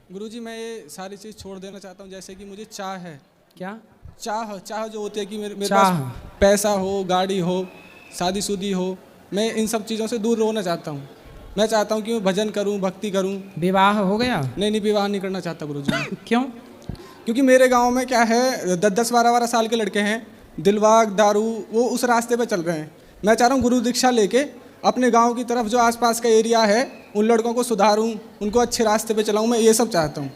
गुरुजी मैं ये सारी चीज़ छोड़ देना चाहता हूँ। जैसे कि मुझे चाह है, क्या? चाह जो होती है कि मेरे चाह। पास पैसा हो, गाड़ी हो, शादीशुदी हो, मैं इन सब चीज़ों से दूर रहना चाहता हूँ। मैं चाहता हूँ कि मैं भजन करूँ, भक्ति करूँ। विवाह हो गया? नहीं, विवाह नहीं करना चाहता गुरुजी। क्यों? क्योंकि मेरे गांव में क्या है, 10-12 साल के लड़के हैं, दिलवाग दारू वो उस रास्ते पे चल रहे हैं। मैं चाह रहा हूँ गुरु दीक्षा लेके अपने गांव की तरफ जो आसपास का एरिया है उन लड़कों को सुधारूं, उनको अच्छे रास्ते पे चलाऊं, मैं ये सब चाहता हूँ।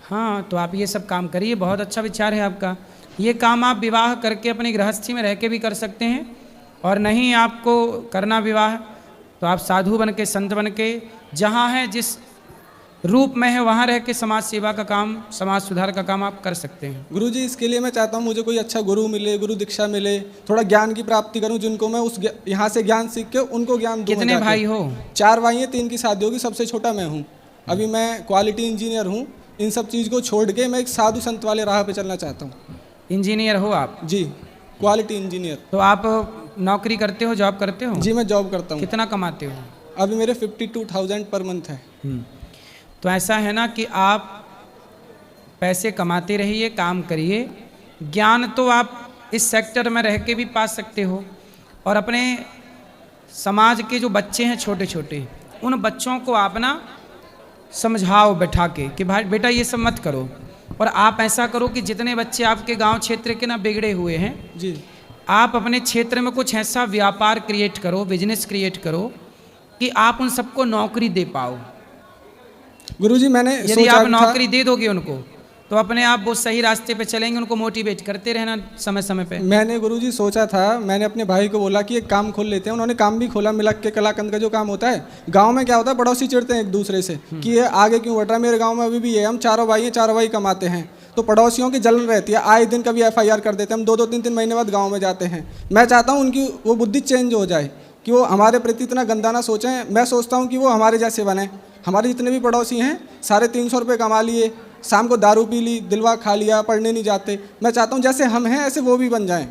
हाँ, तो आप ये सब काम करिए, बहुत अच्छा विचार है आपका। ये काम आप विवाह करके अपनी गृहस्थी में रह के भी कर सकते हैं, और नहीं आपको करना विवाह तो आप साधु बन के, संत बन के, जहाँ है जिस रूप में है वहाँ रह के समाज सेवा का काम, समाज सुधार का काम आप कर सकते हैं। गुरुजी इसके लिए मैं चाहता हूँ मुझे कोई अच्छा गुरु मिले, गुरु दीक्षा मिले, थोड़ा ज्ञान की प्राप्ति करूँ, जिनको मैं उस यहाँ से ज्ञान सीख के उनको ज्ञान दूँ। कितने भाई हो? 4 भाई हैं, 3 की शादी होगी, सबसे छोटा मैं हूँ। अभी मैं क्वालिटी इंजीनियर हूँ। इन सब चीज़ को छोड़ के मैं एक साधु संत वाले राह पे चलना चाहता हूँ। इंजीनियर हो आप? जी, क्वालिटी इंजीनियर। तो आप नौकरी करते हो, जॉब करते हो? जी मैं जॉब करता हूँ। कितना कमाते हो? अभी मेरे 52,000 पर मंथ है। तो ऐसा है ना कि आप पैसे कमाते रहिए, काम करिए। ज्ञान तो आप इस सेक्टर में रह के भी पा सकते हो, और अपने समाज के जो बच्चे हैं छोटे छोटे, उन बच्चों को आप ना समझाओ बैठा के कि भाई बेटा ये सब मत करो। और आप ऐसा करो कि जितने बच्चे आपके गांव क्षेत्र के ना बिगड़े हुए हैं जी, आप अपने क्षेत्र में कुछ ऐसा व्यापार क्रिएट करो, बिजनेस क्रिएट करो कि आप उन सबको नौकरी दे पाओ। गुरुजी मैंने यदि आप नौकरी दे दोगे उनको तो अपने आप वो सही रास्ते पे चलेंगे। उनको मोटिवेट करते रहना समय समय पे। मैंने गुरुजी सोचा था, मैंने अपने भाई को बोला कि एक काम खोल लेते हैं। उन्होंने काम भी खोला, मिलक के कलाकंद का जो काम होता है। गांव में क्या होता है, पड़ोसी चिढ़ते हैं एक दूसरे से कि ये आगे क्यों बढ़ रहा है। मेरे गांव में अभी भी ये हम चारों भाई हैं, चारों भाई कमाते हैं, तो पड़ोसियों की जलन रहती है। आए दिन कभी FIR कर देते हैं, हम 2-2 3-3 महीने बाद गाँव में जाते हैं। मैं चाहता हूँ उनकी वो बुद्धि चेंज हो जाए कि वो हमारे प्रति इतना गंदा ना सोचें। मैं सोचता हूँ कि वो हमारे जैसे बने। हमारे जितने भी पड़ोसी हैं सारे 300 रुपये कमा लिए, शाम को दारू पी ली, दिलवा खा लिया, पढ़ने नहीं जाते। मैं चाहता हूँ जैसे हम हैं ऐसे वो भी बन जाएं,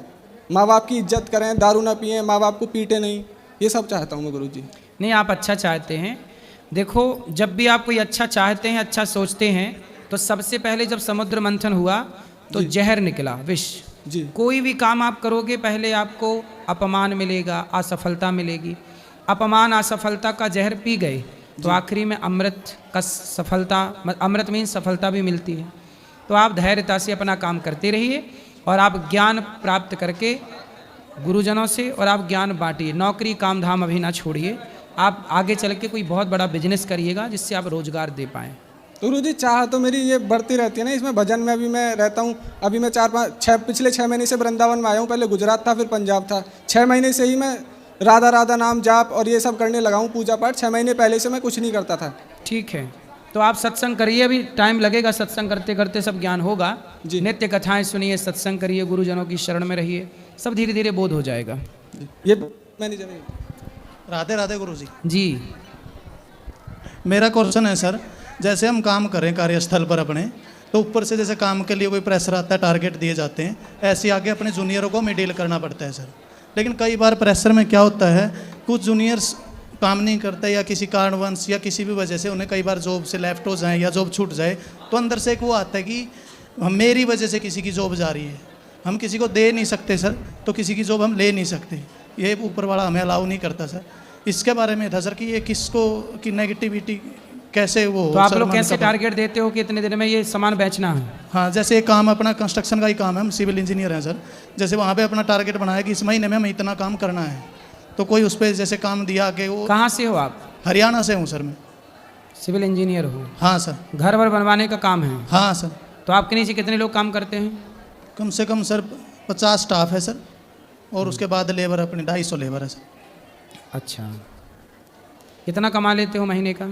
माँ बाप की इज्जत करें, दारू ना पिएं, माँ बाप को पीटे नहीं। ये सब चाहता हूँ मैं गुरुजी। नहीं, आप अच्छा चाहते हैं। देखो, जब भी आप कोई अच्छा चाहते हैं, अच्छा सोचते हैं, तो सबसे पहले जब समुद्र मंथन हुआ तो जहर निकला, विष। जी, कोई भी काम आप करोगे पहले आपको अपमान मिलेगा, असफलता मिलेगी। अपमान असफलता का जहर पी गए तो आखिरी में अमृत का सफलता, अमृत मीन सफलता भी मिलती है। तो आप धैर्यता से अपना काम करते रहिए, और आप ज्ञान प्राप्त करके गुरुजनों से, और आप ज्ञान बांटिए। नौकरी काम धाम अभी ना छोड़िए। आप आगे चल के कोई बहुत बड़ा बिजनेस करिएगा जिससे आप रोजगार दे पाएँ। तो गुरुजी चाह तो मेरी ये बढ़ती रहती है ना। इसमें भजन में अभी मैं रहता हूँ। अभी मैं पिछले 6 महीने से वृंदावन में आया हूँ। पहले गुजरात था, फिर पंजाब था। 6 महीने से ही मैं राधा राधा नाम जाप और ये सब करने लगा हूँ, पूजा पाठ। 6 महीने पहले से मैं कुछ नहीं करता था। ठीक है, तो आप सत्संग करिए। अभी टाइम लगेगा, सत्संग करते करते सब ज्ञान होगा। जी, नित्य कथाएं सुनिए, सत्संग करिए, गुरुजनों की शरण में रहिए, सब धीरे धीरे बोध हो जाएगा। ये मैंने राधे राधे गुरुजी। जी, मेरा क्वेश्चन है सर, जैसे हम काम करें कार्यस्थल पर अपने, तो ऊपर से जैसे काम के लिए कोई प्रेशर आता है, टारगेट दिए जाते हैं, ऐसे आगे अपने जूनियरों को हमें डील करना पड़ता है सर। लेकिन कई बार प्रेशर में क्या होता है, कुछ जूनियर्स काम नहीं करते या किसी कारणवश या किसी भी वजह से उन्हें कई बार जॉब से लेफ्ट हो जाए या जॉब छूट जाए, तो अंदर से एक वो आता है कि मेरी वजह से किसी की जॉब जा रही है। हम किसी को दे नहीं सकते सर, तो किसी की जॉब हम ले नहीं सकते। ये ऊपर वाला हमें अलाउ नहीं करता सर। इसके बारे में था सर कि ये किसको की नेगेटिविटी कैसे वो। तो आप लोग कैसे टारगेट देते हो कि इतने दिन में ये सामान बेचना है? हाँ, जैसे एक काम अपना कंस्ट्रक्शन का ही काम है, हम सिविल इंजीनियर हैं सर। जैसे वहाँ पे अपना टारगेट बनाया कि इस महीने में हमें इतना काम करना है, तो कोई उस पर जैसे काम दिया कि वो। कहाँ से हो आप? हरियाणा से हूँ सर मैं। सिविल इंजीनियर हो? हाँ सर। घर वर बनवाने का काम है? हाँ सर। तो आपके नीचे कितने लोग काम करते हैं? कम से कम सर 50 स्टाफ है सर, और उसके बाद लेबर अपनी 250 लेबर है सर। अच्छा, कितना कमा लेते हो महीने का?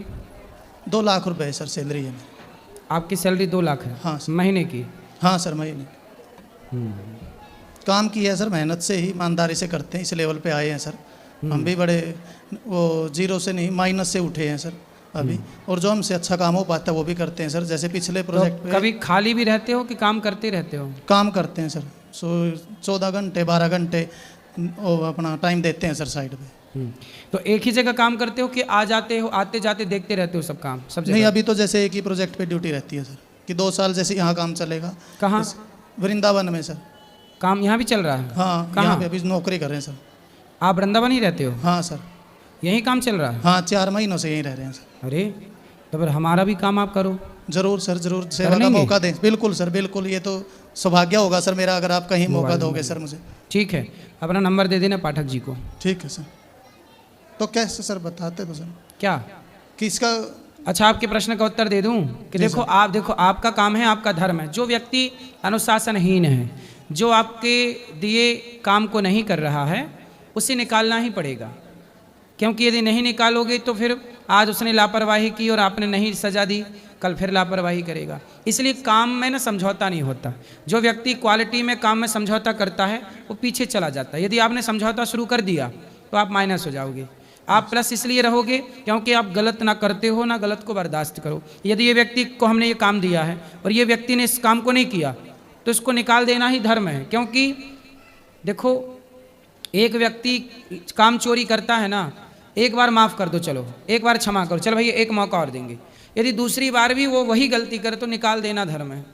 2 लाख रुपए है सर सैलरी है। आपकी सैलरी 2 लाख है? हाँ सर। महीने की? हाँ सर, महीने। काम की है सर, मेहनत से ही, ईमानदारी से करते हैं, इस लेवल पे आए हैं सर। हम भी बड़े वो जीरो से नहीं, माइनस से उठे हैं सर अभी। और जो हमसे अच्छा काम हो पाता है वो भी करते हैं सर। जैसे पिछले प्रोजेक्ट तो कभी खाली भी रहते हो कि काम करते रहते हो? काम करते हैं सर। 14 घंटे 12 घंटे वो अपना टाइम देते हैं सर साइड पे। तो एक ही जगह काम करते हो कि आ जाते हो, आते जाते देखते रहते हो सब काम सब नहीं, जगह? अभी तो जैसे एक ही प्रोजेक्ट पे ड्यूटी रहती है सर, कि 2 साल जैसे यहाँ काम चलेगा। कहाँ वृंदावन में सर। काम यहाँ भी चल रहा है? हाँ, कहाँ? यहाँ पे अभी नौकरी कर रहे हैं सर। आप वृंदावन ही रहते हो? हाँ सर। यही काम चल रहा है? हाँ, 4 महीनों से यहीं रह रहे हैं सर। अरे तो फिर हमारा भी काम आप करो। जरूर सर, जरूर सेवा का लेंगे? मौका दें। बिल्कुल सर, बिल्कुल, ये तो सौभाग्य होगा सर मेरा अगर आप कहीं मौका दोगे सर मुझे। ठीक है, अपना नंबर दे देना पाठक जी को। ठीक है सर। तो कैसे सर बताते तो सर क्या? कि इसका अच्छा, आपके प्रश्न का उत्तर दे दूं कि देखो आपका काम है, आपका धर्म है। जो व्यक्ति अनुशासनहीन है, जो आपके दिए काम को नहीं कर रहा है, उसे निकालना ही पड़ेगा। क्योंकि यदि नहीं निकालोगे तो फिर आज उसने लापरवाही की और आपने नहीं सजा दी, कल फिर लापरवाही करेगा। इसलिए काम में ना समझौता नहीं होता। जो व्यक्ति क्वालिटी में काम में समझौता करता है वो पीछे चला जाता है। यदि आपने समझौता शुरू कर दिया तो आप माइनस हो जाओगे। आप प्लस इसलिए रहोगे क्योंकि आप गलत ना करते हो, ना गलत को बर्दाश्त करो। यदि ये व्यक्ति को हमने ये काम दिया है और ये व्यक्ति ने इस काम को नहीं किया तो इसको निकाल देना ही धर्म है। क्योंकि देखो, एक व्यक्ति काम चोरी करता है ना, एक बार माफ़ कर दो, चलो एक बार क्षमा करो, चलो भाई एक मौका और देंगे। यदि दूसरी बार भी वो वही गलती करे तो निकाल देना धर्म है।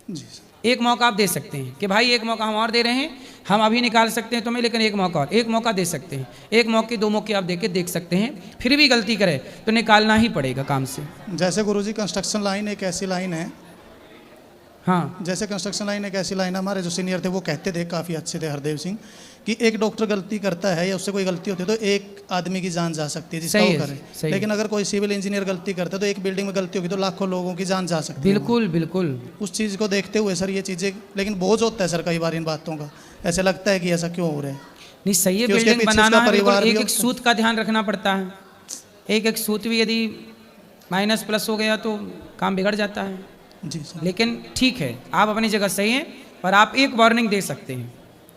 जी सर। एक मौका आप दे सकते हैं कि भाई एक मौका हम और दे रहे हैं, हम अभी निकाल सकते हैं तुम्हें, लेकिन एक मौका और, एक मौका दे सकते हैं। एक मौके 2 मौके आप देके देख सकते हैं, फिर भी गलती करे तो निकालना ही पड़ेगा काम से। जैसे गुरुजी कंस्ट्रक्शन लाइन एक ऐसी लाइन है, हाँ, जैसे कंस्ट्रक्शन लाइन एक ऐसी लाइन है, हमारे जो सीनियर थे वो कहते थे, काफ़ी अच्छे थे, हरदेव सिंह, कि एक डॉक्टर गलती करता है या उससे कोई गलती होती है तो एक आदमी की जान जा सकती है जिसका सही वो है, करे। सही लेकिन अगर कोई सिविल इंजीनियर गलती करता है तो एक बिल्डिंग में गलती होगी तो लाखों लोगों की जान जा सकती है। बिल्कुल बिल्कुल। उस चीज़ को देखते हुए सर ये चीज़ें, लेकिन बोझ होता है सर कई बार इन बातों का, ऐसे लगता है कि ऐसा क्यों हो रहा है। नहीं, सही है, कि उसके बिल्डिंग पीछे बनाना उसका है, बिल्कुल परिवार भी एक एक होता है। सूत का ध्यान रखना पड़ता है। एक एक सूत भी यदि माइनस प्लस हो गया तो काम बिगड़ जाता है। जी सर। लेकिन ठीक है, आप अपनी जगह सही हैं, पर आप एक वार्निंग दे सकते हैं,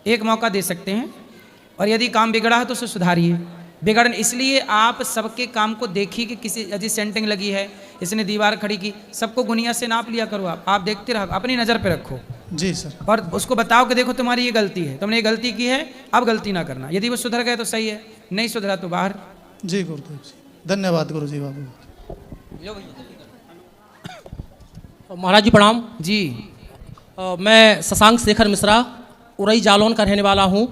एक मौका दे सकते हैं, और यदि काम बिगड़ा है तो उसे सुधारिए। बिगड़न इसलिए आप सबके काम को देखिए कि किसी यदि सेंटिंग लगी है, इसने दीवार खड़ी की, सबको गुनिया से नाप लिया करो। आप देखते रहो, अपनी नज़र पे रखो जी सर। और उसको बताओ कि देखो तुम्हारी ये गलती है, तुमने ये गलती की है, अब गलती ना करना। यदि वो सुधर गए तो सही है, नहीं सुधरा तो बाहर। जी गुरुदेव जी, धन्यवाद गुरुजी बाबू। महाराज जी प्रणाम जी। मैं शशांक शेखर मिश्रा उरई जालौन का रहने वाला हूँ।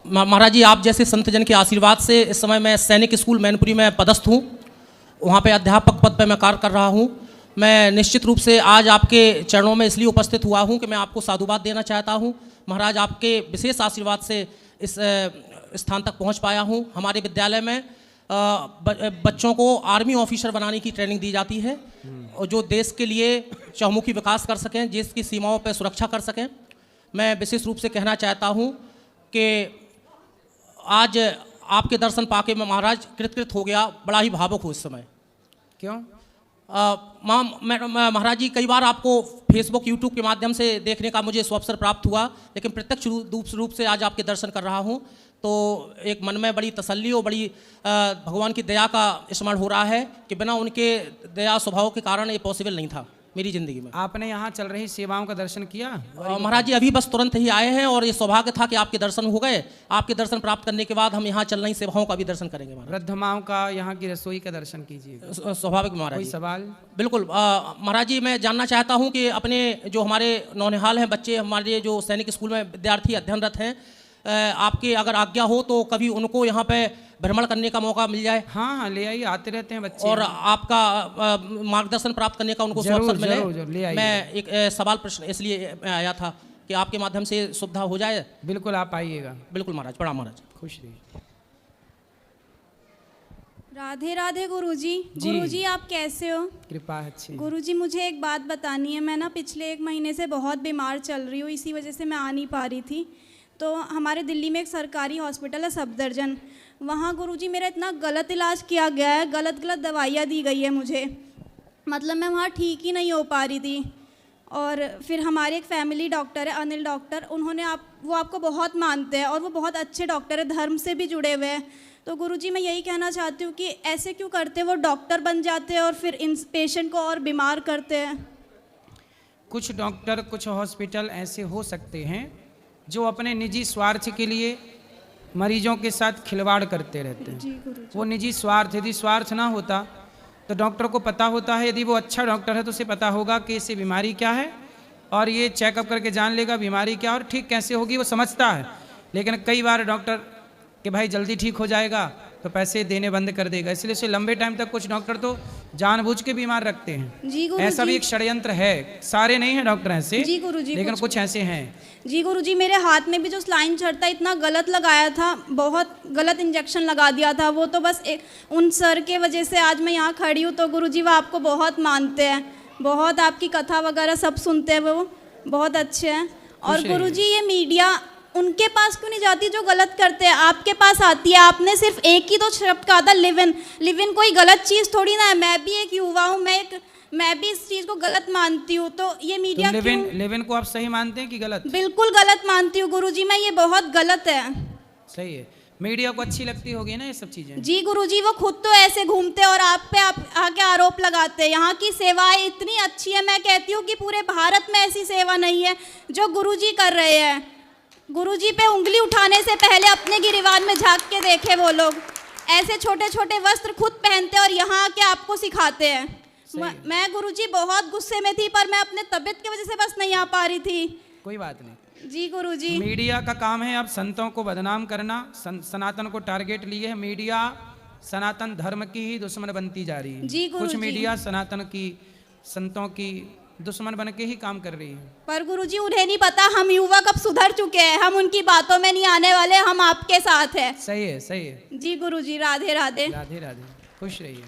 महाराज जी, आप जैसे संतजन के आशीर्वाद से इस समय मैं सैनिक स्कूल मैनपुरी में पदस्थ हूँ, वहाँ पे अध्यापक पद पर मैं कार्य कर रहा हूँ। मैं निश्चित रूप से आज आपके चरणों में इसलिए उपस्थित हुआ हूँ कि मैं आपको साधुवाद देना चाहता हूँ। महाराज, आपके विशेष आशीर्वाद से इस स्थान तक पहुँच पाया हूँ। हमारे विद्यालय में बच्चों को आर्मी ऑफिसर बनाने की ट्रेनिंग दी जाती है, और जो देश के लिए चहुमुखी विकास कर सकें, देश की सीमाओं पर सुरक्षा कर सकें। मैं विशेष रूप से कहना चाहता हूँ कि आज आपके दर्शन पाके मैं महाराज कृतकृत हो गया, बड़ा ही भावुक हूँ इस समय। क्यों? महाराज जी, कई बार आपको फेसबुक यूट्यूब के माध्यम से देखने का मुझे अवसर प्राप्त हुआ, लेकिन प्रत्यक्ष रूप से आज आपके दर्शन कर रहा हूँ तो एक मन में बड़ी तसल्ली और बड़ी भगवान की दया का स्मरण हो रहा है कि बिना उनके दया स्वभाव के कारण ये पॉसिबल नहीं था मेरी ज़िंदगी में। आपने यहाँ चल रही सेवाओं का दर्शन किया? महाराज जी, अभी बस तुरंत ही आए हैं और ये सौभाग्य था कि आपके दर्शन हो गए। आपके दर्शन प्राप्त करने के बाद हम यहाँ चल रही सेवाओं का भी दर्शन करेंगे। वृद्ध माओं का, यहाँ की रसोई का दर्शन कीजिए। स्वाभाविक महाराज कोई जी। सवाल? बिल्कुल महाराज जी, मैं जानना चाहता हूँ कि अपने जो हमारे नौनिहाल हैं बच्चे, हमारे जो सैनिक स्कूल में विद्यार्थी अध्ययनरत हैं, आपकी अगर आज्ञा हो तो कभी उनको यहाँ पे भ्रमण करने का मौका मिल जाए। हाँ हाँ, ले आइए, आते रहते हैं बच्चे। और आपका मार्गदर्शन प्राप्त करने का उनको अवसर मिले। जरूर, ले आइए। मैं एक सवाल प्रश्न इसलिए आया था कि आपके माध्यम से सुविधा हो जाए। बिल्कुल, आप आइएगा। बिल्कुल महाराज, प्रणाम महाराज। खुश रहिए। राधे राधे गुरुजी। जी। गुरुजी, आप कैसे हो? कृपा है अच्छी। गुरुजी, मुझे एक बात बतानी है। मैं ना पिछले 1 महीने से बहुत बीमार चल रही हूँ, इसी वजह से मैं आ नहीं पा रही थी। तो हमारे दिल्ली में एक सरकारी हॉस्पिटल है सफदरजंग, वहाँ गुरुजी मेरा इतना गलत इलाज किया गया है, गलत दवाइयाँ दी गई है मुझे, मतलब मैं वहाँ ठीक ही नहीं हो पा रही थी। और फिर हमारे एक फैमिली डॉक्टर है अनिल डॉक्टर, उन्होंने वो आपको बहुत मानते हैं और वो बहुत अच्छे डॉक्टर है, धर्म से भी जुड़े हुए हैं। तो गुरुजी, मैं यही कहना चाहती हूँ कि ऐसे क्यों करते हैं, वो डॉक्टर बन जाते हैं और फिर इन पेशेंट को और बीमार करते हैं। कुछ डॉक्टर, कुछ हॉस्पिटल ऐसे हो सकते हैं जो अपने निजी स्वार्थ के लिए मरीजों के साथ खिलवाड़ करते रहते हैं। जी गुरुजी। वो निजी स्वार्थ, यदि स्वार्थ ना होता तो डॉक्टर को पता होता है, यदि वो अच्छा डॉक्टर है तो उसे पता होगा कि इससे बीमारी क्या है और ये चेकअप करके जान लेगा बीमारी क्या और ठीक कैसे होगी, वो समझता है। लेकिन कई बार डॉक्टर कि भाई जल्दी ठीक हो जाएगा तो पैसे देने बंद कर देगा, इसलिए उसे लंबे टाइम तक कुछ डॉक्टर तो जानबूझ के बीमार रखते हैं। जी गुरुजी। ऐसा भी एक षड्यंत्र है, सारे नहीं हैं डॉक्टर ऐसे, जी गुरुजी, लेकिन कुछ ऐसे हैं। जी गुरुजी, मेरे हाथ में भी जो स्लाइन चढ़ता इतना गलत लगाया था, बहुत गलत इंजेक्शन लगा दिया था। वो तो बस उन सर के वजह से आज मैं यहाँ खड़ी हूँ। तो गुरुजी वो आपको बहुत मानते हैं, बहुत आपकी कथा वगैरह सब सुनते हैं, वो बहुत अच्छे हैं। और गुरुजी ये मीडिया उनके पास क्यों नहीं जाती जो गलत करते हैं, आपके पास आती है। आपने सिर्फ एक ही तो शब्द कहा था, लिव इन कोई गलत चीज़ थोड़ी ना है। मैं भी एक युवा हूँ, मैं भी इस चीज़ को गलत मानती हूँ। तो ये मीडिया लिव इन को आप सही मानते हैं कि गलत? बिल्कुल गलत मानती हूँ गुरुजी मैं, ये बहुत गलत है। सही है, मीडिया को अच्छी लगती होगी ना ये सब चीज़ें। जी गुरुजी, वो खुद तो ऐसे घूमते और आप पे आके आरोप लगाते हैं। यहाँ की सेवाएं इतनी अच्छी है, मैं कहती हूँ कि पूरे भारत में ऐसी सेवा नहीं है जो गुरुजी कर रहे हैं। गुरुजी पे उंगली उठाने से पहले अपने गिरिबान में झांक के देखे वो लोग। ऐसे छोटे छोटे वस्त्र खुद पहनते और यहाँ आके आपको सिखाते हैं। मैं गुरुजी बहुत गुस्से में थी, पर मैं अपने तबीयत की वजह से बस नहीं आ पा रही थी। कोई बात नहीं जी गुरुजी। मीडिया का काम है अब संतों को बदनाम करना, सनातन को टारगेट लिए है। मीडिया सनातन धर्म की ही दुश्मन बनती जा रही है। जी गुरुजी। कुछ मीडिया सनातन की, संतों की दुश्मन बन के ही काम कर रही है। पर गुरुजी उन्हें नहीं पता हम युवा कब सुधर चुके हैं, हम उनकी बातों में नहीं आने वाले, हम आपके साथ हैं। सही है, सही है। जी गुरुजी, राधे राधे। राधे राधे, खुश रहिए।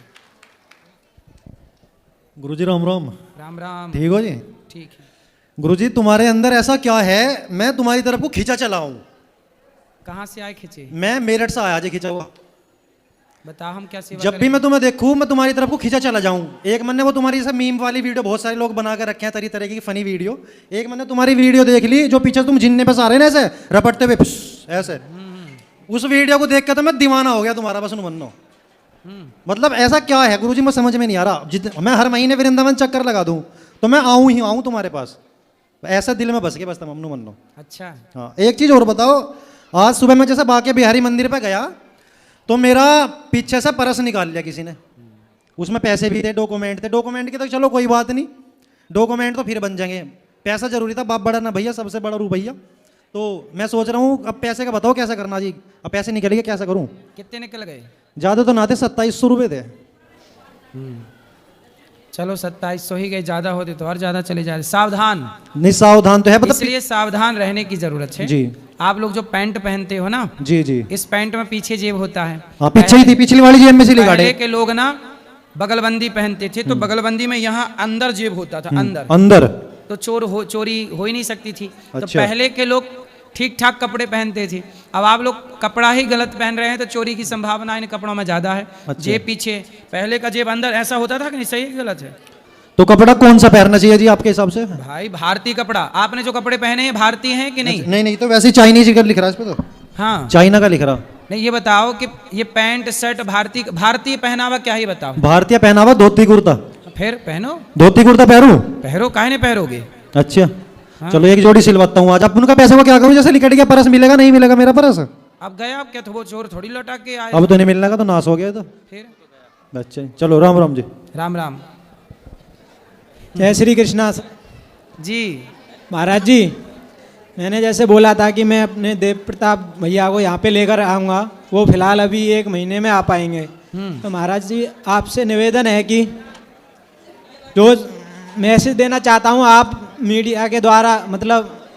गुरुजी राम राम। राम राम। ठीक हो जी? ठीक है। गुरुजी तुम्हारे अंदर ऐसा क्या है, मैं तुम्हारी तरफ को खींचा चला हूँ। कहाँ से आए खिंचे? मैं मेरठ से आया जी खींचा हुआ। बताओ हम क्या सेवा जब भी मैं तुम्हें देखूं मैं तुम्हारी तरफ को खींचा चला जाऊं। एक मैंने वो तुम्हारी सब मीम वाली वीडियो बहुत सारे लोग बना कर रखे हैं, तरह तरह की फनी वीडियो। एक मैंने तुम्हारी वीडियो देख ली जो पीछे तुम जिन्ने पे सारे ना ऐसे रपटते हुए ऐसे, उस वीडियो को देख के तो मैं दीवाना हो गया तुम्हारा, बस मनो। मतलब ऐसा क्या है गुरुजी, मैं समझ में नहीं आ रहा। मैं हर महीने वृंदावन चक्कर लगा दूं तो मैं आऊं ही आऊं तुम्हारे पास, ऐसा दिल में बस के बस तमन्नू मनो। अच्छा। हाँ, एक चीज और बताओ, आज सुबह मैं जैसे बाके बिहारी मंदिर पे गया तो मेरा पीछे से पर्स निकाल लिया किसी ने। उसमें पैसे भी थे, डॉक्यूमेंट थे। डॉक्यूमेंट की तो चलो कोई बात नहीं, डॉक्यूमेंट तो फिर बन जाएंगे, पैसा जरूरी था। बाप बड़ा ना भैया, सबसे बड़ा रू भैया। तो मैं सोच रहा हूँ अब पैसे का बताओ कैसे करना जी। अब पैसे निकल गए, कैसे करूँ? कितने निकल गए? ज़्यादा तो ना थे, 2700 रुपये थे। चलो 2700 ही गए, ज्यादा होते तो और ज्यादा चले जाते। सावधान। नहीं सावधान तो है, मतलब इसलिए सावधान रहने की जरूरत है जी। आप लोग जो पैंट पहनते हो ना, जी जी, इस पैंट में पीछे जेब होता है। हाँ पीछे ही थी, पिछली वाली जेब में से पहले निकाले। के लोग ना बगलबंदी पहनते थे, तो बगलबंदी में यहाँ अंदर जेब होता था, अंदर अंदर तो चोरी हो ही नहीं सकती थी। तो अच्छा। पहले के लोग ठीक ठाक कपड़े पहनते थे। अब आप लोग कपड़ा ही गलत पहन रहे हैं तो चोरी की संभावना इन कपड़ों में ज्यादा है। अच्छा। जेब पीछे, पहले का जेब अंदर, ऐसा होता था कि नहीं? सही है कि गलत है? तो कपड़ा कौन सा पहनना चाहिए जी आपके हिसाब से? भाई भारतीय कपड़ा, आपने जो कपड़े पहने हैं भारतीय हैं कि नहीं? नहीं नहीं, तो वैसे ही चाइनीज का लिख रहा है इस पे तो। हाँ, चाइना का लिख रहा। नहीं ये बताओ कि ये पैंट शर्ट भारतीय पहनावा क्या ही बताओ। भारतीय पहनावा धोती कुर्ता। फिर पहनो, धोती कुर्ता पहनूं? पहरो, काहे नहीं पहरोगे? अच्छा चलो एक जोड़ी सिलवाता हूँ आज। अब उनका पैसे को क्या करूँ? जैसे निकट गया पर्स, मिलेगा नहीं मिलेगा मेरा पर्स? अब गया, अब क्या तो वो चोर थोड़ी लौटा के आए। अब तो नहीं मिलने का, तो नाश हो गया तो। फिर अच्छा चलो, राम राम जी। राम राम जय श्री कृष्णा जी। महाराज जी, मैंने जैसे बोला था कि मैं अपने देव प्रताप भैया को यहाँ पे लेकर आऊँगा, वो फिलहाल अभी 1 महीने में आ पाएंगे। तो महाराज जी आपसे निवेदन है कि जो मैसेज देना चाहता हूँ आप मीडिया के द्वारा, मतलब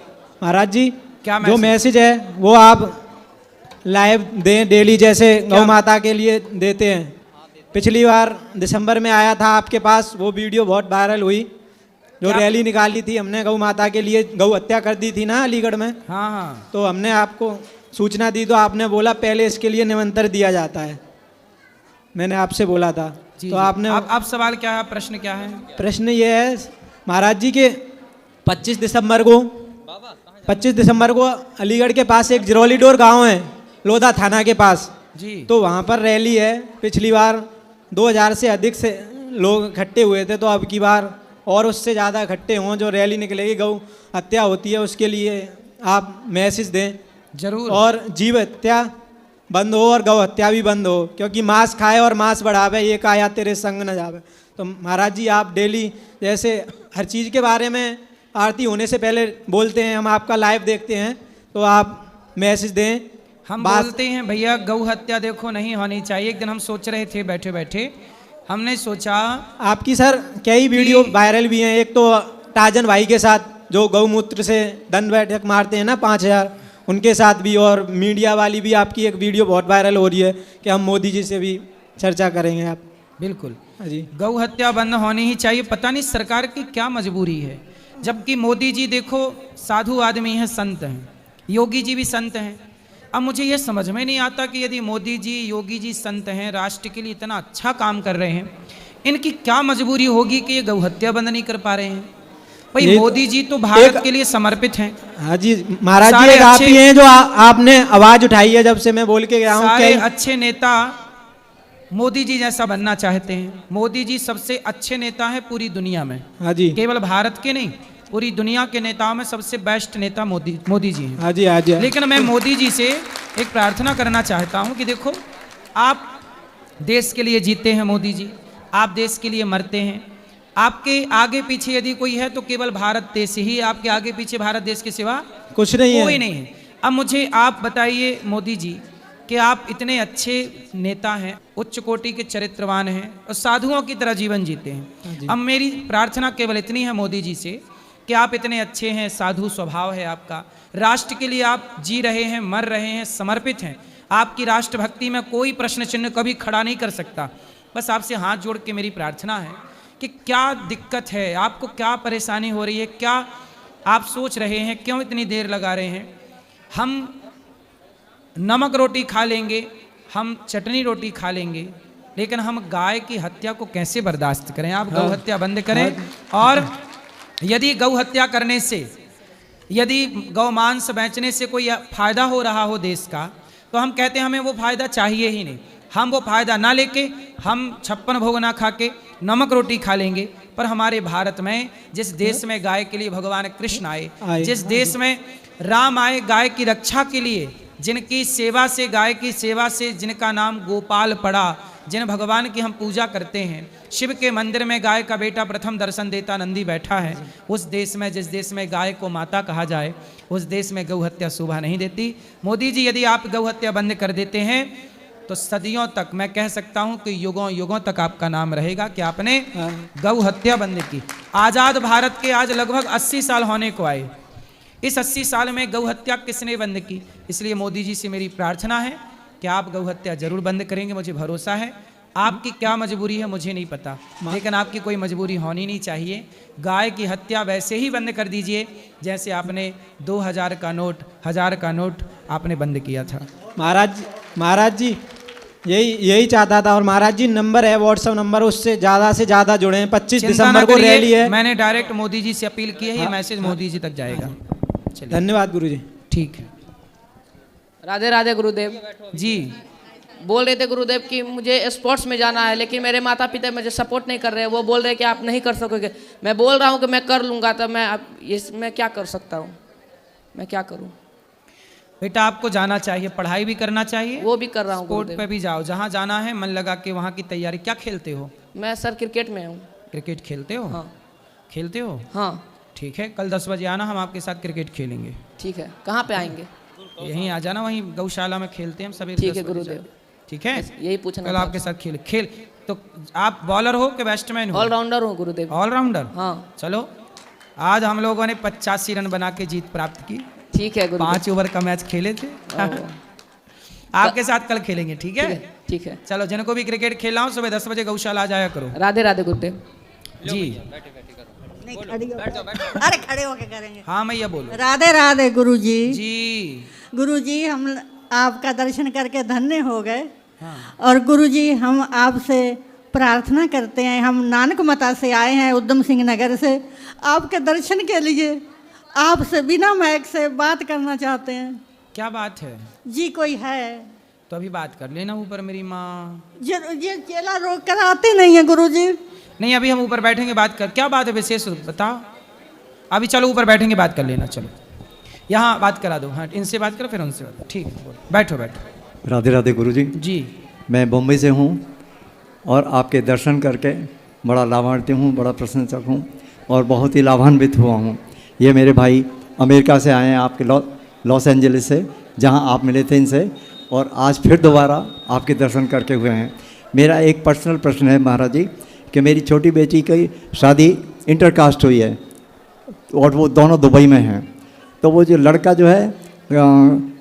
महाराज जी क्या जो मैसेज है वो आप लाइव दें डेली, जैसे गौ माता के लिए देते हैं। पिछली बार दिसंबर में आया था आपके पास, वो वीडियो बहुत वायरल हुई, जो रैली निकाली थी हमने गौ माता के लिए, गौ हत्या कर दी थी ना अलीगढ़ में। हाँ हाँ, तो हमने आपको सूचना दी तो आपने बोला पहले इसके लिए निमंत्रण दिया जाता है, मैंने आपसे बोला था। तो आपने आप सवाल क्या है, प्रश्न क्या है? प्रश्न ये है महाराज जी के 25 दिसंबर को अलीगढ़ के पास एक जिरौली डोर गाँव है, लोधा थाना के पास जी, तो वहाँ पर रैली है। पिछली बार 2000 से अधिक से लोग इकट्ठे हुए थे, तो अब की बार और उससे ज़्यादा इकट्ठे हों, जो रैली निकलेगी, गौ हत्या होती है उसके लिए आप मैसेज दें जरूर। और जीव हत्या बंद हो और गौ हत्या भी बंद हो, क्योंकि मांस खाए और मांस बढ़ावे ये काया तेरे संग न जावे। तो महाराज जी आप डेली जैसे हर चीज़ के बारे में आरती होने से पहले बोलते हैं, हम आपका लाइव देखते हैं, तो आप मैसेज दें। हम बोलते हैं भैया गौ हत्या देखो नहीं होनी चाहिए। एक दिन हम सोच रहे थे बैठे बैठे, हमने सोचा आपकी सर कई वीडियो वायरल भी हैं। एक तो टाजन भाई के साथ जो गौमूत्र से दंड बैठक मारते हैं ना 5000, उनके साथ भी, और मीडिया वाली भी आपकी एक वीडियो बहुत वायरल हो रही है कि हम मोदी जी से भी चर्चा करेंगे आप। बिल्कुल हाँ जी, गौ हत्या बंद होनी ही चाहिए। पता नहीं सरकार की क्या मजबूरी है, जबकि मोदी जी देखो साधु आदमी हैं, संत हैं, योगी जी भी संत हैं। अब मुझे ये समझ में नहीं आता कि यदि मोदी जी योगी जी संत हैं, राष्ट्र के लिए इतना अच्छा काम कर रहे हैं, इनकी क्या मजबूरी होगी कि ये गौ हत्या बंद नहीं कर पा रहे हैं। भाई मोदी जी तो भारत के लिए समर्पित हैं। हाँ जी महाराज जी, सारे एक आप अच्छे- ही हैं जो आपने आवाज उठाई है जब से मैं बोल के गया हूँ। सारे क्या अच्छे नेता मोदी जी जैसा बनना चाहते हैं। मोदी जी सबसे अच्छे नेता हैं पूरी दुनिया में, हाँ जी, केवल भारत के नहीं, पूरी दुनिया के नेताओं में सबसे बेस्ट नेता मोदी जी हैं। हाँ जी, हाँ जी। लेकिन मैं मोदी जी से एक प्रार्थना करना चाहता हूं कि देखो आप देश के लिए जीते हैं मोदी जी, आप देश के लिए मरते हैं। आपके आगे पीछे यदि कोई है तो केवल भारत देश ही, आपके आगे पीछे भारत देश के सिवा कुछ नहीं है, कोई नहीं है। अब मुझे आप बताइए मोदी जी कि आप इतने अच्छे नेता हैं, उच्च कोटि के चरित्रवान हैं और साधुओं की तरह जीवन जीते हैं। अब मेरी प्रार्थना केवल इतनी है मोदी जी से कि आप इतने अच्छे हैं, साधु स्वभाव है आपका, राष्ट्र के लिए आप जी रहे हैं, मर रहे हैं, समर्पित हैं, आपकी राष्ट्रभक्ति में कोई प्रश्न चिन्ह कभी खड़ा नहीं कर सकता। बस आपसे हाथ जोड़ के मेरी प्रार्थना है कि क्या दिक्कत है, आपको क्या परेशानी हो रही है, क्या आप सोच रहे हैं, क्यों इतनी देर लगा रहे हैं। हम नमक रोटी खा लेंगे, हम चटनी रोटी खा लेंगे, लेकिन हम गाय की हत्या को कैसे बर्दाश्त करें। आप गौ हत्या बंद करें, और यदि गौ हत्या करने से, यदि गौ मांस बेचने से कोई फायदा हो रहा हो देश का, तो हम कहते हैं हमें वो फायदा चाहिए ही नहीं। हम वो फायदा ना लेके हम 56 भोग ना खा के नमक रोटी खा लेंगे। पर हमारे भारत में, जिस देश में गाय के लिए भगवान कृष्ण आए, जिस देश में राम आए गाय की रक्षा के लिए, जिनकी सेवा से, गाय की सेवा से जिनका नाम गोपाल पड़ा, जिन भगवान की हम पूजा करते हैं, शिव के मंदिर में गाय का बेटा प्रथम दर्शन देता नंदी बैठा है, उस देश में, जिस देश में गाय को माता कहा जाए, उस देश में गौ हत्या शोभा नहीं देती। मोदी जी यदि आप गौ हत्या बंद कर देते हैं तो सदियों तक, मैं कह सकता हूं कि युगों युगों तक आपका नाम रहेगा कि आपने गौ हत्या बंद की। आज़ाद भारत के आज लगभग 80 साल होने को आए। इस 80 साल में गौ हत्या किसने बंद की? इसलिए मोदी जी से मेरी प्रार्थना है कि आप गौ हत्या जरूर बंद करेंगे, मुझे भरोसा है। आपकी क्या मजबूरी है मुझे नहीं पता, लेकिन आपकी कोई मजबूरी होनी नहीं चाहिए। गाय की हत्या वैसे ही बंद कर दीजिए जैसे आपने 2000 का नोट, 1000 का नोट आपने बंद किया था। महाराज जी यही चाहता था। और महाराज जी नंबर है, व्हाट्सएप नंबर, उससे ज़्यादा से ज़्यादा जुड़े। 25 दिसंबर को रैली है। मैंने डायरेक्ट मोदी जी से अपील की है, ये मैसेज मोदी जी तक जाएगा। चलिए, धन्यवाद गुरु जी। ठीक है। राधे राधे गुरुदेव जी, बोल रहे थे गुरुदेव कि मुझे स्पोर्ट्स में जाना है, लेकिन मेरे माता पिता मुझे सपोर्ट नहीं कर रहे हैं। वो बोल रहे हैं कि आप नहीं कर सकोगे। मैं बोल रहा हूँ कि मैं कर लूँगा, तो मैं क्या कर सकता हूँ, मैं क्या करूँ? बेटा आपको जाना चाहिए, पढ़ाई भी करना चाहिए, वो भी कर रहा हूँ स्पोर्ट गुरुदेव। पे भी जाओ, जहाँ जाना है मन लगा के वहाँ की तैयारी। क्या खेलते हो? मैं सर क्रिकेट में हूँ। क्रिकेट खेलते हो? हाँ खेलते हो? हाँ ठीक है, कल 10 बजे आना, हम आपके साथ क्रिकेट खेलेंगे। ठीक है। कहाँ पे आएंगे? यहीं आ जाना, वहीं गौशाला में खेलते हैं हम सभी। ठीक है गुरुदेव। ठीक है, यही पूछना कल था। आपके साथ खेल। तो आप बॉलर हो कि बैट्समैन हो? ऑलराउंडर हूँ गुरुदेव। ऑलराउंडर? हाँ। चलो, आज हम लोगों ने 85 रन बना के जीत प्राप्त की। ठीक है गुरुदेव। 5 ओवर का मैच खेले थे। आपके साथ कल खेलेंगे, ठीक है? ठीक है। चलो, जिनको भी क्रिकेट खेला हो सुबह 10 बजे गौशाला आ जाया करो। राधे राधे गुरुदेव जी। अरे खड़े होके करेंगे। हाँ मैया बोलो। राधे राधे गुरुजी। जी गुरुजी, हम आपका दर्शन करके धन्य हो गए। और गुरुजी, हम आपसे प्रार्थना करते हैं, हम नानक मता से आए हैं, उद्यम सिंह नगर से, आपके दर्शन के लिए आपसे बिना माइक से बात करना चाहते हैं। क्या बात है जी? कोई है तो अभी बात कर लेना ऊपर मेरी माँ। ये चेला रोक कर आते नहीं है गुरुजी। नहीं, अभी हम ऊपर बैठेंगे बात कर। क्या बात है विशेष बताओ। अभी चलो ऊपर बैठेंगे बात कर लेना। चलो, यहाँ बात करा दो, हाँ इनसे बात करो फिर उनसे बात, ठीक है बोलो, बैठो बैठो। राधे राधे गुरुजी। जी मैं बम्बई से हूँ और आपके दर्शन करके बड़ा लाभार्थी हूँ, बड़ा प्रशंसक हूँ और बहुत ही लाभान्वित हुआ हूँ। ये मेरे भाई अमेरिका से आए हैं, आपके लॉस एंजलिस से, जहाँ आप मिले थे इनसे, और आज फिर दोबारा आपके दर्शन करके हुए हैं। मेरा एक पर्सनल प्रश्न है महाराज जी कि मेरी छोटी बेटी की शादी इंटरकास्ट हुई है और वो दोनों दुबई में हैं, तो वो जो लड़का जो है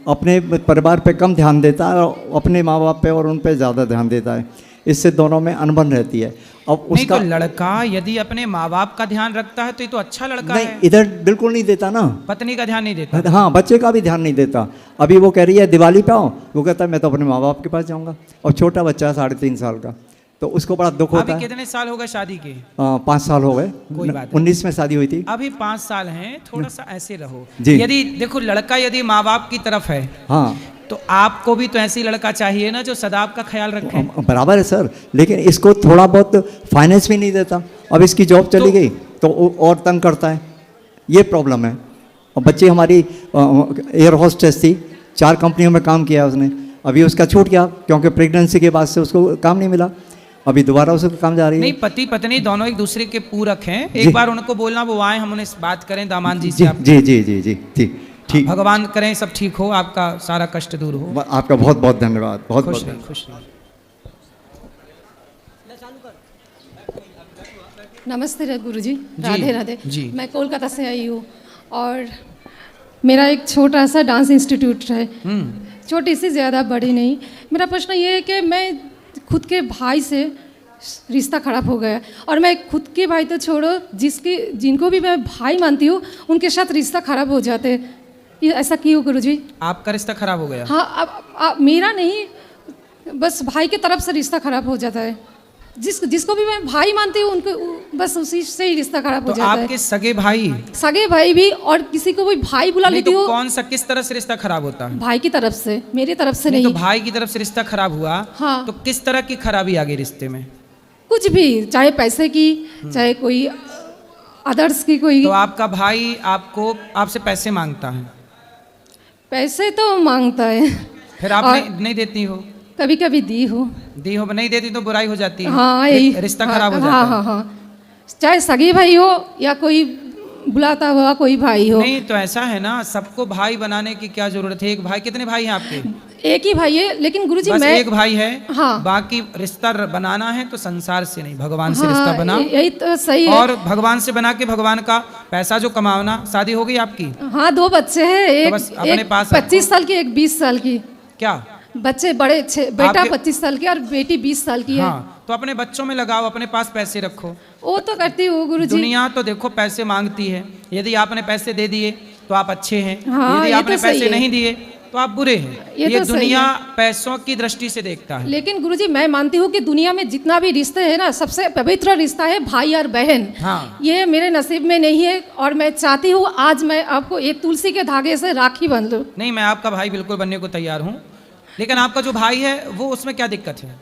अपने परिवार पे कम ध्यान देता है और अपने माँ बाप पे और उन पे ज़्यादा ध्यान देता है, इससे दोनों में अनबन रहती है। अब नहीं उसका तो लड़का यदि अपने माँ बाप का ध्यान रखता है तो ये तो अच्छा लड़का नहीं, है। इधर बिल्कुल नहीं देता ना, पत्नी का ध्यान नहीं देता। हाँ बच्चे का भी ध्यान नहीं देता। अभी वो कह रही है दिवाली पे आओ, वो कहता है मैं तो अपने माँ बाप के पास जाऊँगा, और छोटा बच्चा है 3.5 साल का, तो उसको बड़ा दुख होता अभी है। कितने साल हो गए शादी के? 5 साल हो गए, कोई बात नहीं। 19 में शादी हुई थी। अभी 5 साल हैं, थोड़ा सा ऐसे रहो। जी। यदि देखो लड़का यदि माँ बाप की तरफ है हाँ तो आपको भी तो ऐसी लड़का चाहिए ना जो सदा आपका ख्याल रखे। बराबर है सर, लेकिन इसको थोड़ा बहुत फाइनेंस भी नहीं देता। अब इसकी जॉब चली गई तो और तंग करता है, ये प्रॉब्लम है। और बच्ची हमारी एयर होस्टेस थी, 4 कंपनियों में काम किया उसने, अभी उसका छूट गया क्योंकि प्रेगनेंसी के बाद से उसको काम नहीं मिला, अभी दोबारा उसको काम जा रही है। नहीं, पति पत्नी दोनों एक दूसरे के पूरक हैं, जी। एक बार उनको बोलना वो आए, हम उन्हें बात करें दामाद जी से। जी आप जी जी जी जी जी ठीक, भगवान करें सब ठीक हो, आपका सारा कष्ट दूर हो। आपका बहुत बहुत धन्यवाद, बहुत खुश बहुत रहिए, खुश रहिए। नमस्ते गुरुजी, राधे राधे। जी। मैं कोलकाता से आई हूँ और मेरा एक छोटा सा डांस इंस्टीट्यूट है, छोटी सी, ज़्यादा बड़ी नहीं। मेरा प्रश्न ये है कि मैं खुद के भाई से रिश्ता ख़राब हो गया, और मैं खुद के भाई तो छोड़ो, जिनको भी मैं भाई मानती हूँ उनके साथ रिश्ता ख़राब हो जाते हैं। ये ऐसा क्यों गुरुजी? आपका रिश्ता खराब हो गया? हाँ, अब मेरा नहीं, बस भाई के तरफ से रिश्ता ख़राब हो जाता है। जिसको भी मैं भाई मानती हूँ उनको बस उसी से ही रिश्ता खराब हो तो जाता है। आपके सगे भाई? सगे भाई भी, और किसी को भी भाई बुला लेती हूँ। कौन सा, किस तरह से रिश्ता खराब होता है? भाई की तरफ से, मेरी तरफ से नहीं। तो भाई की तरफ से रिश्ता खराब हुआ, हाँ। तो किस तरह की खराबी आ गई रिश्ते में? कुछ भी, चाहे पैसे की, चाहे कोई अदर्स की कोई। तो आपका भाई आपसे पैसे मांगता है? पैसे तो मांगता है, फिर आप नहीं देती हो? कभी कभी दी हो, नहीं देती तो बुराई हो जाती है। हाँ, यही रिश्ता खराब हो जाता हाँ, है। हाँ हाँ, चाहे सगे भाई हो या कोई बुलाता हुआ कोई भाई हो। नहीं तो ऐसा है ना, सबको भाई बनाने की क्या जरूरत है? एक भाई, कितने भाई हैं आपके? एक ही भाई है, लेकिन गुरुजी बस मैं एक भाई है। हाँ। बाकी रिश्ता बनाना है तो संसार से नहीं, भगवान से हाँ, रिश्ता बना। यही तो सही है। और भगवान से बना के भगवान का पैसा जो कमाना। शादी हो गई आपकी? हाँ, 2 बच्चे हैं, एक बस अपने पास 25 साल की, एक 20 साल की। क्या बच्चे बड़े, बेटा 25 साल की और बेटी 20 साल की है। हाँ, तो अपने बच्चों में लगाओ, अपने पास पैसे रखो। वो तो करती हूँ गुरुजी। दुनिया तो देखो पैसे मांगती है, यदि आपने पैसे दे दिए तो आप अच्छे हैं, हाँ, यदि ये आपने तो सही पैसे है। नहीं दिए तो आप बुरे हैं। ये ये तो सही दुनिया है। पैसों की दृष्टि से देखता है। लेकिन गुरुजी मैं मानती हूँ कि दुनिया में जितना भी रिश्ते हैं ना, सबसे पवित्र रिश्ता है भाई और बहन। हाँ। ये मेरे नसीब में नहीं है, और मैं चाहती हूँ आज मैं आपको एक तुलसी के धागे से राखी बंध लूँ। नहीं, मैं आपका भाई बिल्कुल बनने को तैयार हूँ, लेकिन आपका जो भाई है वो, उसमें क्या दिक्कत है?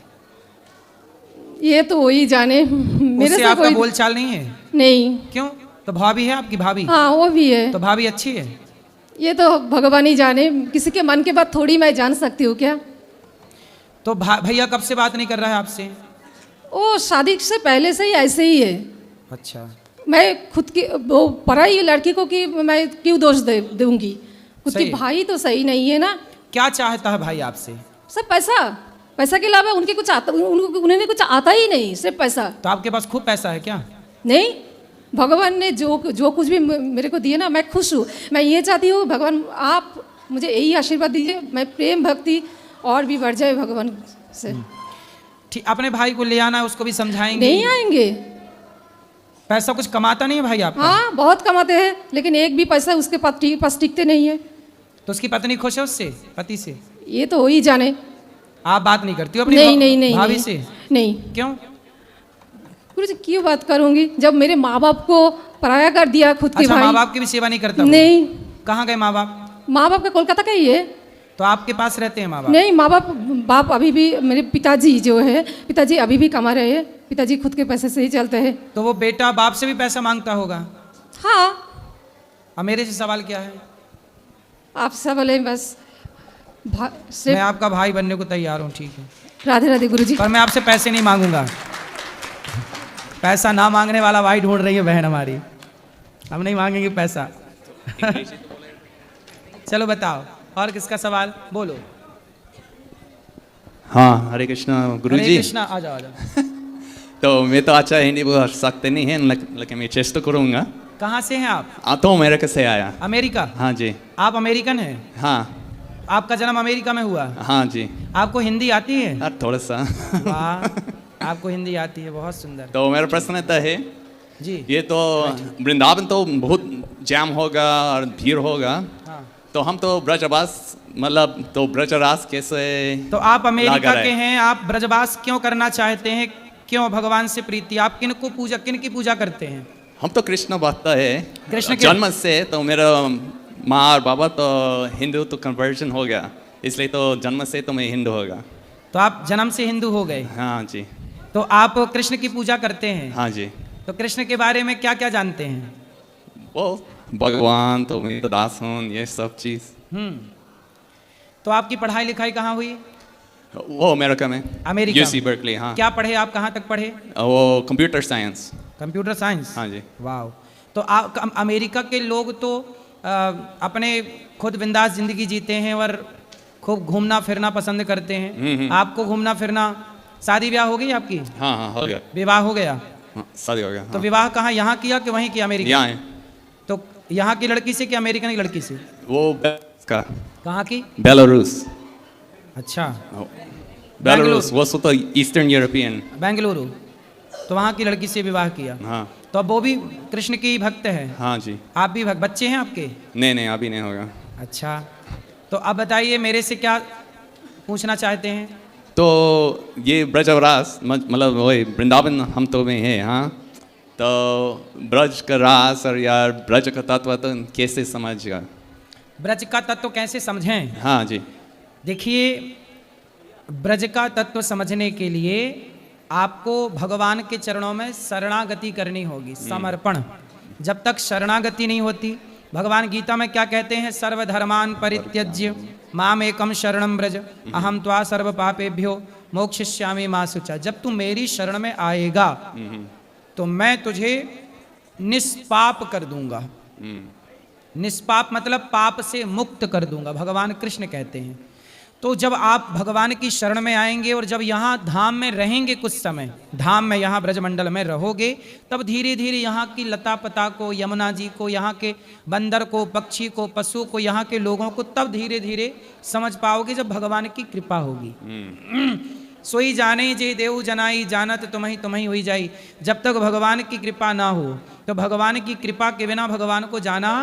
ये तो वही जाने, मेरे उससे से आपका कोई बोलचाल नहीं है? नहीं। क्यों? तो भाभी है आपकी, भाभी? हाँ, वो भी है। तो भाभी अच्छी है? ये तो भगवान ही जाने, किसी के मन की बात थोड़ी मैं जान सकती हूँ क्या? तो भैया कब से बात नहीं कर रहा है आपसे? वो शादी से पहले से ही ऐसे ही है। अच्छा। मैं खुद की वो पराई लड़की को कि मैं क्यों दोष दूंगी? खुद सही की है। भाई तो सही नहीं है ना। क्या चाहता है भाई आपसे? सब पैसा, पैसा के अलावा उनके कुछ आता, उन्हें कुछ आता ही नहीं, सिर्फ पैसा। तो आपके पास खूब पैसा है क्या? नहीं, भगवान ने जो कुछ भी मेरे को दिए ना, मैं खुश हूँ। मैं ये चाहती हूँ भगवान आप मुझे यही आशीर्वाद दीजिए, मैं प्रेम भक्ति और भी बढ़ जाए भगवान से। ठीक, अपने भाई को ले आना, उसको भी समझाएंगे। नहीं आएंगे। पैसा कुछ कमाता नहीं है भाई आपका? हाँ, बहुत कमाते हैं, लेकिन एक भी पैसा उसके पास टिकते नहीं है। तो उसकी पत्नी खुश है उससे, पति से? ये तो वही जाने। आप बात नहीं करती हो अपनी नहीं भाभी से? नहीं। क्यों? गुरुजी क्यों बात करूंगी, जब मेरे माँ बाप को पराया कर दिया खुद के अच्छा, भाई। माँ बाप की भी सेवा नहीं करता वो? नहीं। कहाँ गए माँ बाप? माँ बाप का कोलकाता का ही है। तो आपके पास रहते हैं माँ बाप? नहीं, माँ बाप अभी भी, मेरे पिताजी जो है, पिताजी अभी भी कमा रहे हैं, पिताजी खुद के पैसे से ही चलते हैं। तो वो बेटा बाप से भी पैसा मांगता होगा? हाँ। अब मेरे से सवाल क्या है? आप सब वाले बस मैं सिर्फ आपका भाई बनने को तैयार हूँ, ठीक है, राधे राधे गुरुजी। पर मैं आपसे पैसे नहीं मांगूंगा। पैसा ना मांगने वाला भाई ढूंढ रही है बहन हमारी, हम नहीं मांगेंगे पैसा। चलो बताओ, और किसका सवाल, बोलो। हाँ, हरे कृष्णा हरे गुरुजी। कृष्णा, आ जाओ आ जाओ। तो मैं तो अच्छा हिंदी बोल सकते नहीं है, लेकिन मैं चेष्टा करूँगा। कहाँ से हैं आप? तो अमेरिका से आया। अमेरिका? हाँ जी। आप अमेरिकन हैं? हाँ। आपका जन्म अमेरिका में हुआ? हाँ जी। आपको हिंदी आती है? थोड़ा सा। वाह, आपको हिंदी आती है, बहुत सुंदर। तो मेरा प्रश्न है जी, ये तो वृंदावन तो बहुत जैम होगा और भीड़ होगा, हाँ। तो हम तो ब्रजवास मतलब तो ब्रजरास कैसे? तो आप अमेरिका लागा के रहे? हैं, आप ब्रजवास क्यों करना चाहते हैं? क्यों भगवान से प्रीति? आप किन की पूजा करते हैं? हम तो कृष्ण भक्त है, कृष्ण के जन्म से। तो मेरा माँ और बाबा तो हिंदू तो कन्वर्जन हो गया, इसलिए तो जन्म से तो मैं हिंदू होगा। तो आप जन्म से हिंदू हो गए? हाँ जी। तो आप कृष्ण की पूजा करते हैं? हाँ जी। तो कृष्ण के बारे में क्या क्या जानते हैं? वो भगवान तो मैं तो दास हूँ, ये सब चीज़। तो आपकी पढ़ाई लिखाई कहाँ हुई? वो अमेरिका में, अमेरिका यूसी में। बर्कली। हाँ। क्या पढ़े आप, कहाँ तक पढ़े? वो कंप्यूटर साइंस। Computer science? हाँ जी। वाह। तो आप अमेरिका के लोग तो अपने खुद बिंदास जिंदगी जीते हैं और खूब घूमना फिरना पसंद करते हैं। आपको घूमना फिरना, शादी ब्याह हो गई आपकी? हाँ हाँ, हो गया। विवाह हो गया? हाँ, शादी हो गया। तो हाँ। विवाह कहाँ, यहाँ किया कि वहीं किया अमेरिका? यहाँ है। तो यहाँ की लड़की से कि अमेरिकन की लड़की से? वो का कहाँ की? बेलारूस। अच्छा, बेलारूस वो तो ईस्टर्न यूरोपियन। बेंगलुरु। तो वहाँ की लड़की से विवाह किया? हाँ। तो अब वो भी कृष्ण की भक्त है? हाँ जी। आप भी भक्त? बच्चे हैं आपके? नहीं, अभी नहीं होगा। अच्छा, तो अब बताइए मेरे से क्या पूछना चाहते हैं? तो ये ब्रजरास मतलब वही वृंदावन हम तो में है। हाँ, तो ब्रज का रास और यार ब्रज का तत्व तो कैसे समझेगा? ब्रज का तत्व कैसे समझें? हाँ जी। देखिए, ब्रज का तत्व समझने के लिए आपको भगवान के चरणों में शरणागति करनी होगी, समर्पण। जब तक शरणागति नहीं होती, भगवान गीता में क्या कहते हैं? सर्वधर्मान परित्यज्य माम एकम शरणम ब्रज अहम त्वा सर्व पापेभ्यो मोक्षयिष्यामि मा शुचा। जब तू मेरी शरण में आएगा तो मैं तुझे निष्पाप कर दूंगा। निष्पाप मतलब पाप से मुक्त कर दूंगा, भगवान कृष्ण कहते हैं। तो जब आप भगवान की शरण में आएंगे और जब यहाँ धाम में रहेंगे कुछ समय, धाम में यहाँ ब्रजमंडल में रहोगे, तब धीरे धीरे यहाँ की लता पता को, यमुना जी को, यहाँ के बंदर को, पक्षी को, पशु को, यहाँ के लोगों को तब धीरे धीरे समझ पाओगे जब भगवान की कृपा होगी। सोई जाने जे देव जनाई जानत तुम्ही हुई जाई। जब तक भगवान की कृपा ना हो तो भगवान की कृपा के बिना भगवान को जाना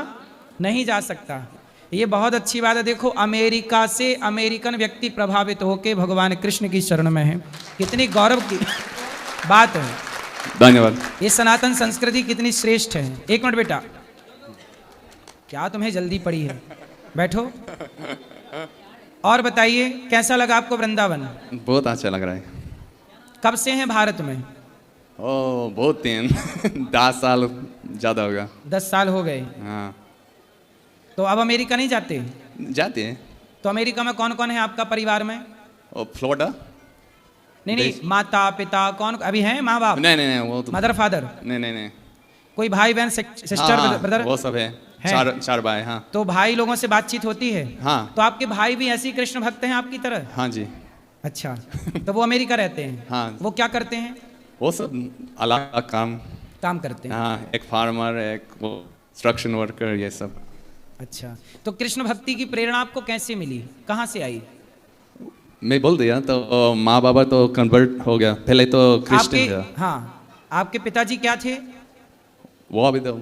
नहीं जा सकता। ये बहुत अच्छी बात है। देखो, अमेरिका से अमेरिकन व्यक्ति प्रभावित होकर भगवान कृष्ण की शरण में है, कितनी गौरव की बात है। धन्यवाद। ये सनातन संस्कृति कितनी श्रेष्ठ है। एक मिनट बेटा, क्या तुम्हें जल्दी पड़ी है? बैठो और बताइए कैसा लगा आपको वृंदावन? बहुत अच्छा लग रहा है। कब से हैं भारत में? ओ बहुत दिन 10 साल ज़्यादा होगा। 10 साल हो गए। हाँ। तो अब अमेरिका नहीं जाते? जाते हैं। तो अमेरिका में कौन कौन है आपका परिवार में? ओ फ्लोरिडा। नहीं, माता पिता कौन अभी हैं? माँ बाप? नहीं, वो तो मदर फादर? नहीं। कोई भाई बहन, सिस्टर, ब्रदर? वो सब है। चार भाई। हाँ। तो भाई लोगों से बातचीत होती है? हाँ। तो आपके भाई भी ऐसे ही कृष्ण भक्त हैं आपकी तरह? हाँ जी। अच्छा, तो वो अमेरिका रहते हैं? हाँ। वो क्या करते हैं? वो सब अलग काम करते हैं। हाँ, एक फार्मर, एक वो कंस्ट्रक्शन वर्कर, ये सब। अच्छा, तो कृष्ण भक्ति की प्रेरणा आपको कैसे मिली, कहाँ से आई? मैं बोल दिया तो माँ बाबा तो कन्वर्ट हो गया, पहले तो क्रिश्चियन था। हाँ, आपके पिताजी क्या थे? वो अभी तो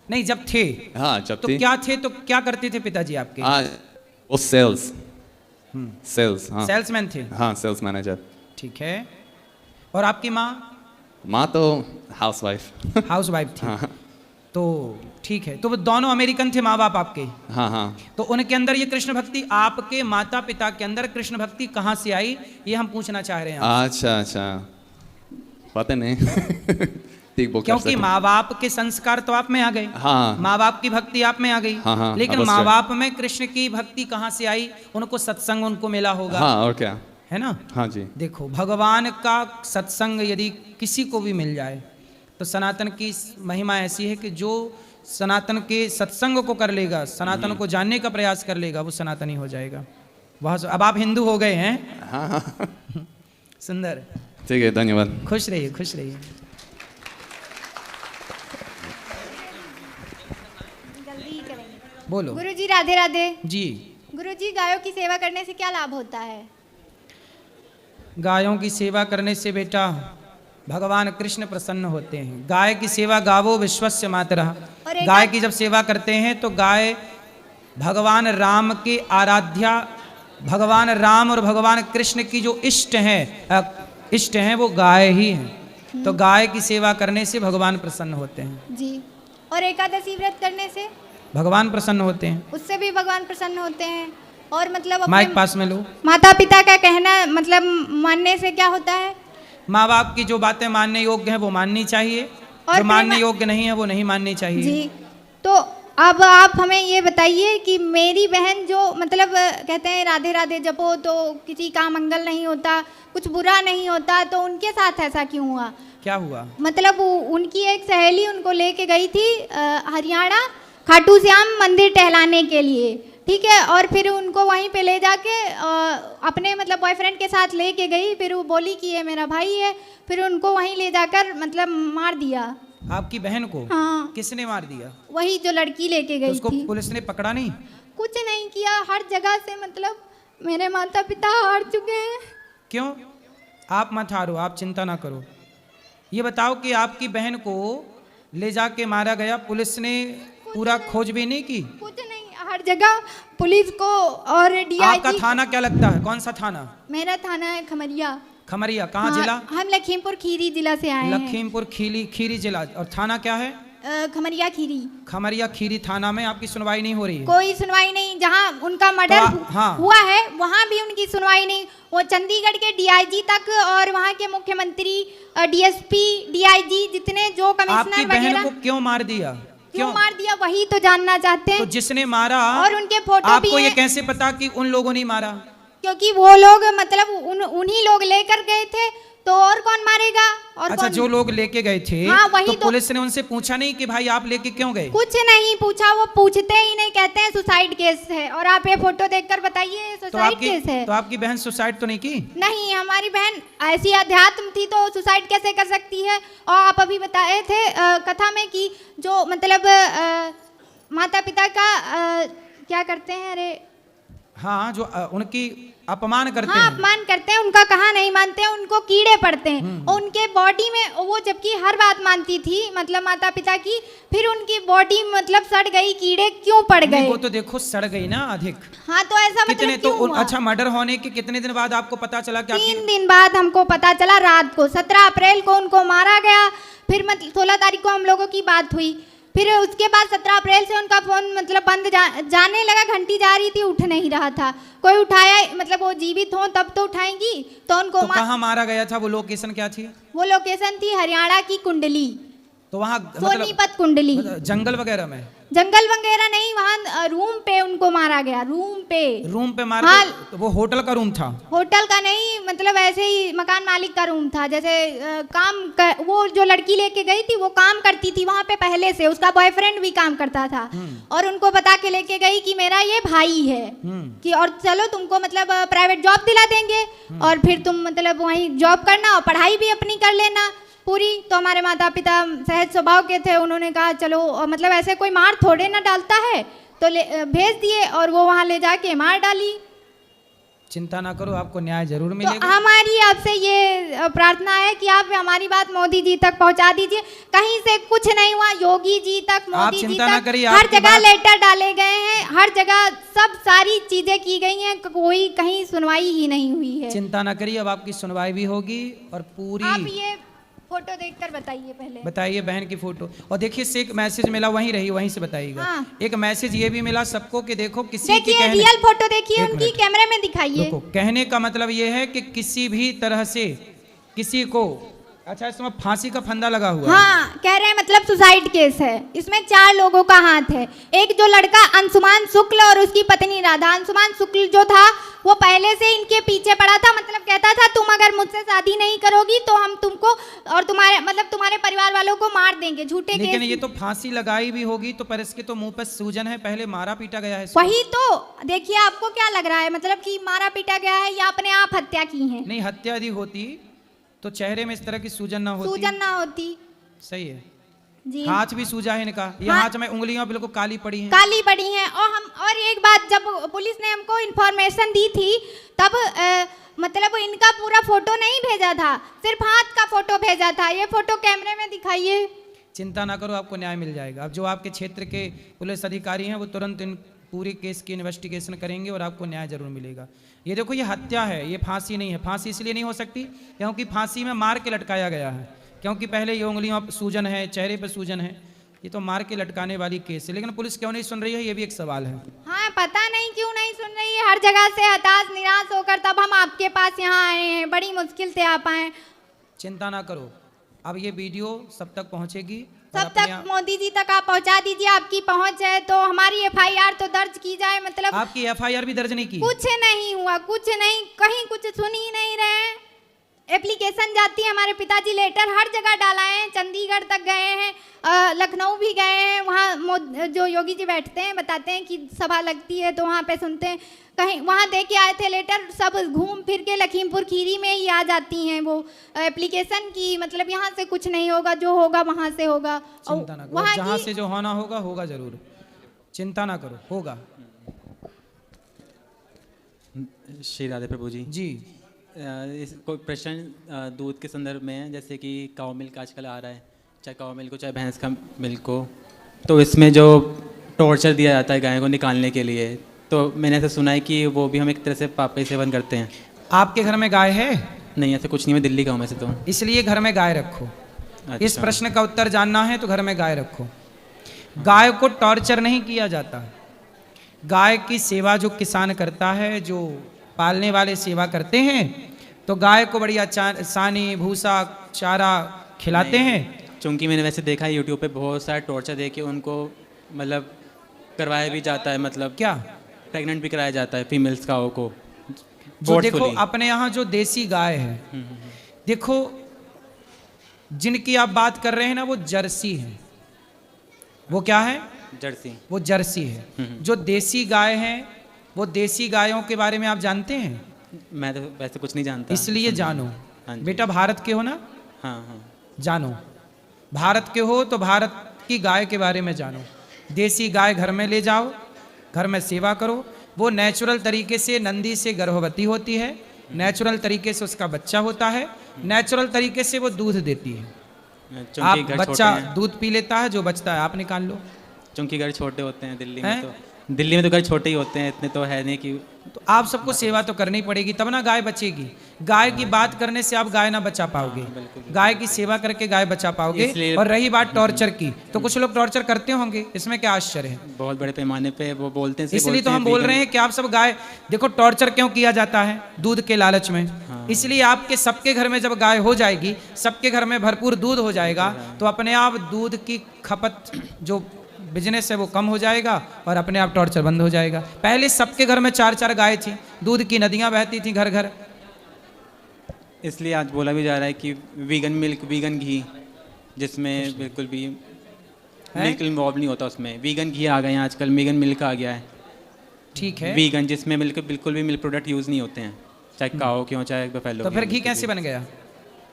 नहीं, जब थे। हाँ, जब तो थे। क्या थे, तो क्या करते थे पिताजी आपके? वो सेल्स। हाँ। सेल्समैन थे? हाँ, सेल्स मैनेजर। ठीक है। और आपकी माँ? माँ तो हाउसवाइफ। हाउसवाइफ थी। हाँ। तो ठीक है, तो वो दोनों अमेरिकन थे माँ बाप आपके? हाँ। तो उनके अंदर ये कृष्ण भक्ति, आपके माता पिता के अंदर कृष्ण भक्ति कहाँ से आई, ये हम पूछना चाह रहे हैं। अच्छा, पता नहीं। भक्ति वो कर क्योंकि सके। माँ बाप के संस्कार तो आप में आ गए, हाँ। माँ बाप की भक्ति आप में आ गई, हाँ, लेकिन अवश्य। माँ बाप में कृष्ण की भक्ति कहाँ से आई? उनको सत्संग उनको मिला होगा, हाँ और क्या, है ना? हाँ जी। देखो, भगवान का सत्संग यदि किसी को भी मिल जाए तो सनातन की महिमा ऐसी है कि जो सनातन के सत्संग को कर लेगा, सनातन को जानने का प्रयास कर लेगा, वो सनातनी हो जाएगा। बहुत। अब आप हिंदू हो गए हैं। हाँ हाँ सुंदर, ठीक है, धन्यवाद। खुश रहिए, खुश रहिए। बोलो। गुरुजी राधे राधे। जी। गुरुजी, गायों की सेवा करने से क्या लाभ होता है? गायों की सेवा करने से बेटा भगवान कृष्ण प्रसन्न होते हैं। गाय की सेवा गावो विश्वस्य मातरः। गाय की जब सेवा करते हैं तो गाय भगवान राम के आराध्या, भगवान राम और भगवान कृष्ण की जो इष्ट हैं वो गाय ही हैं। तो गाय की सेवा करने से भगवान प्रसन्न होते हैं जी। और एकादशी व्रत करने से भगवान प्रसन्न होते हैं, उससे भी भगवान प्रसन्न होते हैं। और मतलब माइक पास में लो। माता पिता का कहना मतलब मानने से क्या होता है? माँ बाप की जो बातें मानने योग्य है वो माननी चाहिए, जो मानने योग्य नहीं है वो नहीं माननी चाहिए। जी। तो अब आप हमें ये बताइए कि मेरी बहन जो मतलब कहते हैं राधे राधे जपो तो किसी का मंगल नहीं होता, कुछ बुरा नहीं होता, तो उनके साथ ऐसा क्यों हुआ? क्या हुआ? मतलब उनकी एक सहेली उनको लेके गई थी हरियाणा खाटू श्याम मंदिर टहलाने के लिए, ठीक है, और फिर उनको वहीं पे ले जाके अपने मतलब बॉयफ्रेंड के साथ लेके गई। फिर वो बोली कि ये मेरा भाई है, फिर उनको वहीं ले जाकर मतलब मार दिया। आपकी बहन को? हाँ। किसने मार दिया? वही जो लड़की लेके तो गई उसको थी। पुलिस ने पकड़ा नहीं? कुछ नहीं किया, हर जगह से मतलब मेरे माता पिता हार चुके हैं। क्यों? आप मत हारो, आप चिंता ना करो। ये बताओ कि आपकी बहन को ले जाके मारा गया, पुलिस ने पूरा खोजबीन नहीं की? कुछ नहीं, हर जगह पुलिस को और डीआईजी। आपका थाना क्या लगता है? कौन सा थाना? मेरा थाना है खमरिया। खमरिया कहाँ जिला? हम लखीमपुर खीरी जिला से आए हैं। लखीमपुर खीरी जिला। और थाना क्या है? खमरिया खीरी। खमरिया खीरी थाना में आपकी सुनवाई नहीं हो रही है? कोई सुनवाई नहीं। जहाँ उनका मर्डर हाँ। हुआ है वहाँ भी उनकी सुनवाई नहीं। वो चंडीगढ़ के डीआईजी तक और वहाँ के मुख्यमंत्री, डीएसपी, डीआईजी, जितने जो कमिश्नर आपकी बहन को क्यों मार दिया? क्यों मार दिया वही तो जानना चाहते हैं। तो जिसने मारा और उनके फोटो भी आपको ये हैं। कैसे पता कि उन लोगों ने मारा? क्योंकि वो लोग मतलब उन्हीं लोग लेकर गए थे, तो और कौन मारेगा? और अच्छा, जो लोग लेके गए थे, हाँ, वही तो पुलिस ने उनसे पूछा नहीं कि भाई आप लेके क्यों गए? कुछ नहीं पूछा, वो पूछते ही नहीं, कहते हैं सुसाइड केस है। और आप ये फोटो देखकर बताइए सुसाइड केस है। तो आपकी बहन सुसाइड तो नहीं की? नहीं, हमारी बहन ऐसी अध्यात्म थी तो सुसाइड कैसे कर सकती है? और आप अभी बताए थे कथा में कि जो मतलब माता पिता का क्या करते हैं, अरे हाँ, जो उनकी अपमान करते हाँ, हैं। अपमान करते हैं, उनका कहा नहीं मानते हैं, उनको कीड़े पड़ते हैं। और उनके बॉडी में वो जबकि हर बात मानती थी मतलब माता पिता की, फिर उनकी बॉडी मतलब सड़ गई, कीड़े क्यों पड़ गए? वो तो देखो सड़ गई ना अधिक। हाँ, तो ऐसा कितने मतलब क्यों हुआ? अच्छा, मर्डर होने के कितने दिन बाद आपको पता चला? कि 3 दिन बाद हमको पता चला। रात को 17 अप्रैल को उनको मारा गया। फिर मतलब 16 तारीख को हम लोगों की बात हुई। फिर उसके बाद 17 अप्रैल से उनका फोन मतलब बंद जाने लगा। घंटी जा रही थी, उठ नहीं रहा था, कोई उठाया मतलब वो जीवित हो तब तो उठाएंगी। तो उनको कहाँ मारा गया था? वो लोकेशन क्या थी? वो लोकेशन थी हरियाणा की कुंडली, तो वहाँ सोनीपत कुंडली, जंगल वगैरह में? जंगल वगैरह नहीं, वहाँ रूम पे उनको मारा गया। रूम पे मारा? हाँ, तो वो होटल का रूम था? होटल का नहीं, मतलब ऐसे ही मकान मालिक का रूम था। जैसे वो जो लड़की लेके गई थी वो काम करती थी वहाँ पे पहले से, उसका बॉयफ्रेंड भी काम करता था। और उनको बता के लेके गई कि मेरा ये भाई है, कि और चलो तुमको मतलब प्राइवेट जॉब दिला देंगे और फिर तुम मतलब वहीं जॉब करना और पढ़ाई भी अपनी कर लेना पूरी। तो हमारे माता पिता सहज स्वभाव के थे, उन्होंने कहा चलो, मतलब ऐसे कोई मार थोड़े ना डालता है, तो भेज दिए और वो वहाँ ले जाके मार डाली। चिंता ना करो, आपको न्याय जरूर मिलेगा। तो हमारी आपसे ये प्रार्थना है कि आप हमारी बात मोदी जी तक पहुंचा दीजिए। कहीं से कुछ नहीं हुआ, योगी जी तक, मोदी जी तक, हर जगह लेटर डाले गए हैं, हर जगह सब सारी चीजें की गई हैं, कोई कहीं सुनवाई ही नहीं हुई है। चिंता ना करिए, अब आपकी सुनवाई भी होगी। और पूरी आप ये फोटो देखकर बताइए पहले। बताइए बहन की फोटो। और देखिए से एक मैसेज मिला, वहीं रही, वहीं से बताइएगा। हाँ। एक मैसेज ये भी मिला सबको कि देखो किसी की देखिए रियल फोटो देखिए उनकी, कैमरे में दिखाइए। कहने का मतलब ये है कि किसी भी तरह से किसी को अच्छा, इसमें फांसी का फंदा लगा हुआ है। हाँ, कह रहे हैं मतलब सुसाइड केस है। इसमें 4 लोगों का हाथ है। एक जो लड़का अंशुमान शुक्ल और उसकी पत्नी राधा। अंशुमान शुक्ल जो था वो पहले से इनके पीछे पड़ा था, मतलब कहता था तुम अगर मुझसे शादी नहीं करोगी तो हम तुमको और तुम्हारे परिवार वालों को मार देंगे, झूठे केस। लेकिन ये तो फांसी लगाई भी होगी तो पर इसके तो मुंह पर सूजन है, पहले मारा पीटा गया है इसको। वही तो देखिए, आपको क्या लग रहा है, मतलब कि मारा पीटा गया है या अपने आप हत्या की है? नहीं, हत्या यदि होती तो चेहरे में इस तरह की सूजन ना होती। सूजन ना होती। सही है जी। हाथ भी सूजा है इनका, ये हाथ में उंगलियां बिल्कुल काली पड़ी हैं। काली पड़ी हैं। और एक बात, जब पुलिस ने हमको इन्फॉर्मेशन दी थी तब मतलब इनका पूरा फोटो नहीं भेजा था, सिर्फ हाथ का फोटो भेजा था। ये फोटो कैमरे में दिखाइए। चिंता ना करो, आपको न्याय मिल जाएगा। अब जो आपके क्षेत्र के पुलिस अधिकारी हैं वो तुरंत इन पूरी केस की इन्वेस्टिगेशन करेंगे और आपको न्याय जरूर मिलेगा। ये देखो, ये हत्या है, ये फांसी नहीं है। फांसी इसलिए नहीं हो सकती क्योंकि फांसी में मार के लटकाया गया है, क्योंकि पहले ये उंगलियों पर सूजन है, चेहरे पर सूजन है, ये तो मार के लटकाने वाली केस है। लेकिन पुलिस क्यों नहीं सुन रही है, ये भी एक सवाल है। हाँ, पता नहीं क्यों नहीं सुन रही है। हर जगह से हताश निराश होकर तब हम आपके पास यहाँ आए हैं, बड़ी मुश्किल से आप आए। चिंता ना करो, अब ये वीडियो सब तक पहुँचेगी, सब तक मोदी जी तक आप पहुँचा दीजिए। आपकी पहुँच है तो हमारी FIR तो दर्ज की जाए। मतलब आपकी FIR भी दर्ज नहीं की? कुछ नहीं हुआ, कुछ नहीं, कहीं कुछ सुन ही नहीं रहे। एप्लीकेशन जाती है, हमारे पिताजी लेटर हर जगह डाला है, चंडीगढ़ तक गए हैं, लखनऊ भी गए हैं। वहाँ जो योगी जी बैठते हैं बताते हैं कि सभा लगती है तो वहाँ पे सुनते हैं। कहीं वहाँ दे के आए थे लेटर, सब घूम फिर के लखीमपुर खीरी में ही आ जाती हैं वो एप्लीकेशन की। मतलब यहाँ से कुछ नहीं होगा, जो होगा वहाँ से होगा। चिंता ना करो, जहाँ से जो होना होगा होगा जरूर, चिंता ना करो, होगा। श्री राधे प्रभु जी। जी, इस कोई प्रश्न दूध के संदर्भ में है, जैसे कि काऊ मिल्क आजकल आ रहा है, चाहे काऊ मिल्क हो चाहे भैंस का मिल्क हो, तो इसमें जो टॉर्चर दिया जाता है गाय को निकालने के लिए, तो मैंने ऐसा सुना है कि वो भी हम एक तरह से पापा सेवन करते हैं। आपके घर में गाय है? नहीं, ऐसा कुछ नहीं, मैं दिल्ली का हूँ वैसे तो। इसलिए घर में गाय रखो। अच्छा। इस प्रश्न का उत्तर जानना है तो घर में गाय रखो। गाय को टॉर्चर नहीं किया जाता। गाय की सेवा जो किसान करता है, जो पालने वाले सेवा करते हैं, तो गाय को बढ़िया सानी भूसा चारा खिलाते हैं। चूँकि मैंने वैसे देखा है यूट्यूब पे बहुत सारा टॉर्चर दे के उनको मतलब करवाया भी जाता है, मतलब क्या प्रेग्नेंट भी कराया जाता है फीमेल्स काओ को। जो देखो अपने यहाँ जो देसी गाय है, देखो जिनकी आप बात कर रहे हैं ना, वो जर्सी है। वो क्या है? जर्सी। वो जर्सी है। जो देसी गाय है, वो देसी गायों के बारे में आप जानते हैं? मैं तो वैसे कुछ नहीं जानता। इसलिए जानो। बेटा भारत के हो ना? हाँ हाँ। जानो, भारत के हो तो भारत की गाय के बारे में जानो। देसी गाय घर में ले जाओ, घर में सेवा करो। वो नेचुरल तरीके से नंदी से गर्भवती होती है, नेचुरल तरीके से उसका बच्चा होता है, नेचुरल तरीके से वो दूध देती है। आप बच्चा दूध पी लेता है, जो बचता है आप निकाल लो। चूँकि घर छोटे होते हैं दिल्ली में, तो दिल्ली में तो घर छोटे ही होते हैं, इतने तो है नहीं कि। तो आप सबको सेवा तो करनी पड़ेगी, तब ना गाय बचेगी। गाय की बात करने से आप गाय ना बचा पाओगे, गाय की सेवा करके गाय बचा पाओगे। और रही बात टॉर्चर की, तो कुछ लोग टॉर्चर करते होंगे, इसमें क्या आश्चर्य है? बहुत बड़े पैमाने पे वो बोलते हैं। इसलिए तो हम बोल रहे हैं कि आप सब गाय देखो, टॉर्चर क्यों किया जाता है? दूध के लालच में। इसलिए आपके सबके घर में जब गाय हो जाएगी, सबके घर में भरपूर दूध हो जाएगा, तो अपने आप दूध की खपत जो बिजनेस है वो कम हो जाएगा और अपने आप टॉर्चर बंद हो जाएगा। पहले सबके घर में 4-4 गाय थी, दूध की नदियां बहती थी घर घर। इसलिए आज बोला भी जा रहा है कि वीगन मिल्क, वीगन घी, जिसमें बिल्कुल भी मिल्क इन्वॉल्व नहीं होता, उसमें वीगन घी आ गए हैं आजकल, वीगन मिल्क आ गया है। ठीक है, वीगन जिसमें मिल्क बिल्कुल भी मिल्क प्रोडक्ट यूज़ नहीं होते हैं, चाहे काओ के हो चाहे बफेलो। तो फिर घी कैसे बन गया?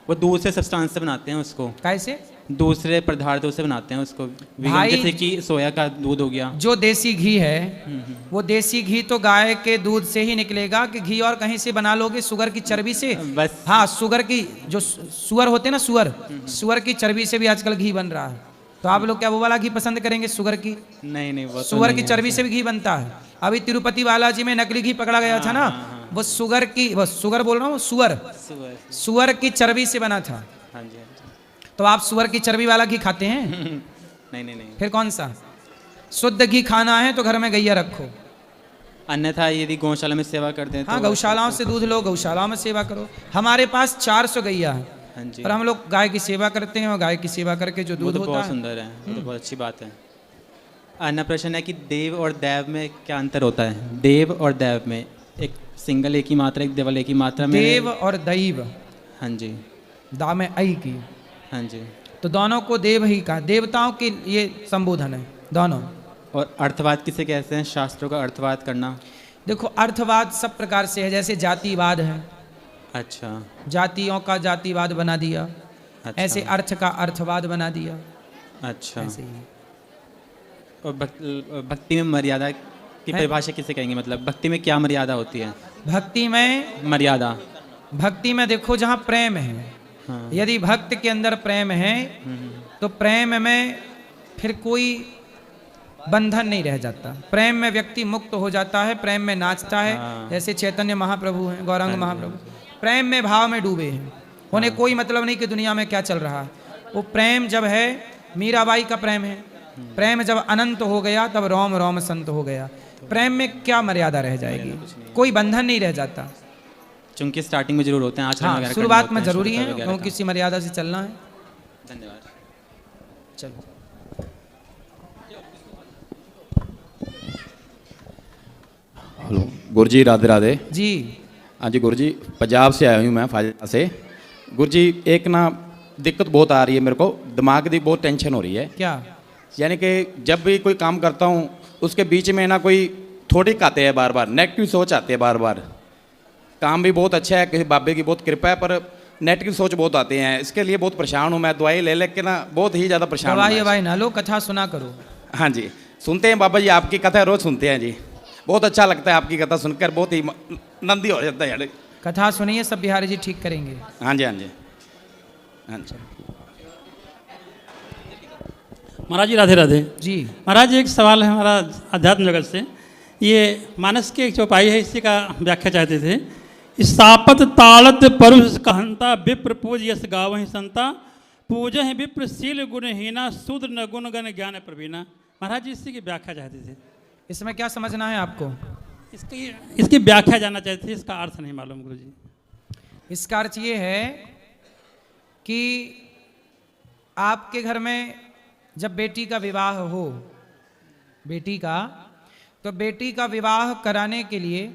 वो दूसरे सब्सटेंस से बनाते हैं उसको। कैसे? दूसरे पदार्थों से बनाते हैं उसको। वीगन जैसे कि सोया का दूध हो गया। जो देसी घी है, वो देसी घी तो गाय के दूध से ही निकलेगा कि घी और कहीं से बना लोगे शुगर की चर्बी से? बस हाँ, शुगर की जो सुअर होते हैं ना, सुअर की चर्बी से भी आजकल घी बन रहा है। तो आप लोग क्या वो वाला घी पसंद करेंगे शुगर की? नहीं, वो शुगर की चर्बी से भी घी बनता है। अभी तिरुपति बालाजी में नकली घी पकड़ा गया था ना, वो शुगर की, वो शुगर बोल रहा हूँ, सुअर की चर्बी से बना था। हाँ जी। तो आप सुअर की चर्बी वाला घी खाते हैं? नहीं। फिर कौन सा? शुद्ध घी खाना है तो घर में गैया रखो, अन्यथा यदि गौशाला में सेवा करते हैं। हाँ, गौशालाओं से दूध लो, गौशालाओं में सेवा करो। हमारे पास 400 गैया है। हाँ जी। और हम लोग गाय की सेवा करते हैं और गाय की सेवा करके जो वो दूध तो होता बहुत है। सुंदर है, वो तो बहुत अच्छी बात है। अन्य प्रश्न है कि देव और दैव में क्या अंतर होता है? देव और दैव में एक सिंगल एक ही मात्रा, एक देवल एक ही मात्रा में। देव और दैव, हाँ जी। दा में आई की, हाँ जी। तो दोनों को देव ही कहा, देवताओं के ये संबोधन है दोनों। और अर्थवाद किसे कहते हैं? शास्त्रों का अर्थवाद करना। देखो अर्थवाद सब प्रकार से है, जैसे जातिवाद है, अच्छा। जातियों का जातिवाद बना दिया, अच्छा। ऐसे अर्थ का अर्थवाद बना दिया। अच्छा। ऐसे ही। और भक्ति में मर्यादा की परिभाषा किसे कहेंगे? मतलब भक्ति में क्या मर्यादा होती है? भक्ति में मर्यादा, भक्ति में देखो जहाँ प्रेम है, हाँ। यदि भक्त के अंदर प्रेम है तो प्रेम में फिर कोई बंधन नहीं रह जाता, प्रेम में व्यक्ति मुक्त हो जाता है, प्रेम में नाचता है। हाँ। जैसे चैतन्य महाप्रभु हैं, गौरांग हाँ जी, महाप्रभु प्रेम में भाव में डूबे हैं, उन्हें कोई मतलब नहीं कि दुनिया में क्या चल रहा है। वो प्रेम जब है, मीराबाई का प्रेम है, प्रेम जब अनंत हो गया तब रोम रोम संत हो गया। प्रेम में क्या मर्यादा रह जाएगी, कोई बंधन नहीं रह जाता। चूंकि स्टार्टिंग में जरूर होते हैं, आचरण हाँ, वगैरह शुरुआत करने में होते हैं, जरूरी है, शुद्धता वगैरह क्योंकि का। किसी मर्यादा से चलना है। धन्यवाद। चलो हेलो गुरु जी, राधे राधे जी। हाँ जी गुरु जी, पंजाब से आया हूँ मैं, फाजिल्का से। गुरु जी एक ना दिक्कत बहुत आ रही है मेरे को, दिमाग की बहुत टेंशन हो रही है। क्या? यानी कि जब भी कोई काम करता हूँ उसके बीच में ना कोई थोड़े आते हैं, बार बार नेगेटिव सोच आती है बार बार। काम भी बहुत अच्छा है, किसी बाबे की बहुत कृपा है, पर नेगेटिव सोच बहुत आते हैं। इसके लिए बहुत परेशान हूँ मैं, दवाई ले लेके ना बहुत ही ज़्यादा परेशान हूँ मैं। दवाई ना लो, कथा सुना करो। हाँ जी, सुनते हैं बाबा जी, आपकी कथा रोज़ सुनते हैं जी, बहुत अच्छा लगता है आपकी कथा सुनकर, बहुत ही नंदी हो जाता है यार। कथा सुनिए, सब बिहारी जी ठीक करेंगे। हाँ जी, हाँ जी, हाँ जी। महाराज जी राधे राधे जी। महाराज एक सवाल है हमारा अध्यात्म जगत से। ये मानस की एक चौपाई है, इसी का व्याख्या चाहते थे। स्थापत ताड़त परुष कहंता विप्र पूज यस गावहि संता पूज है विप्र शील गुणहीना शूद्र न गुण गण ज्ञान प्रवीणा। महाराज जी इसी की व्याख्या चाहते थे। इसमें क्या समझना है आपको? इसकी व्याख्या जानना चाहते थे, इसका अर्थ नहीं मालूम गुरु जी। इसका अर्थ ये है कि आपके घर में जब बेटी का विवाह हो, बेटी का, तो बेटी का विवाह कराने के लिए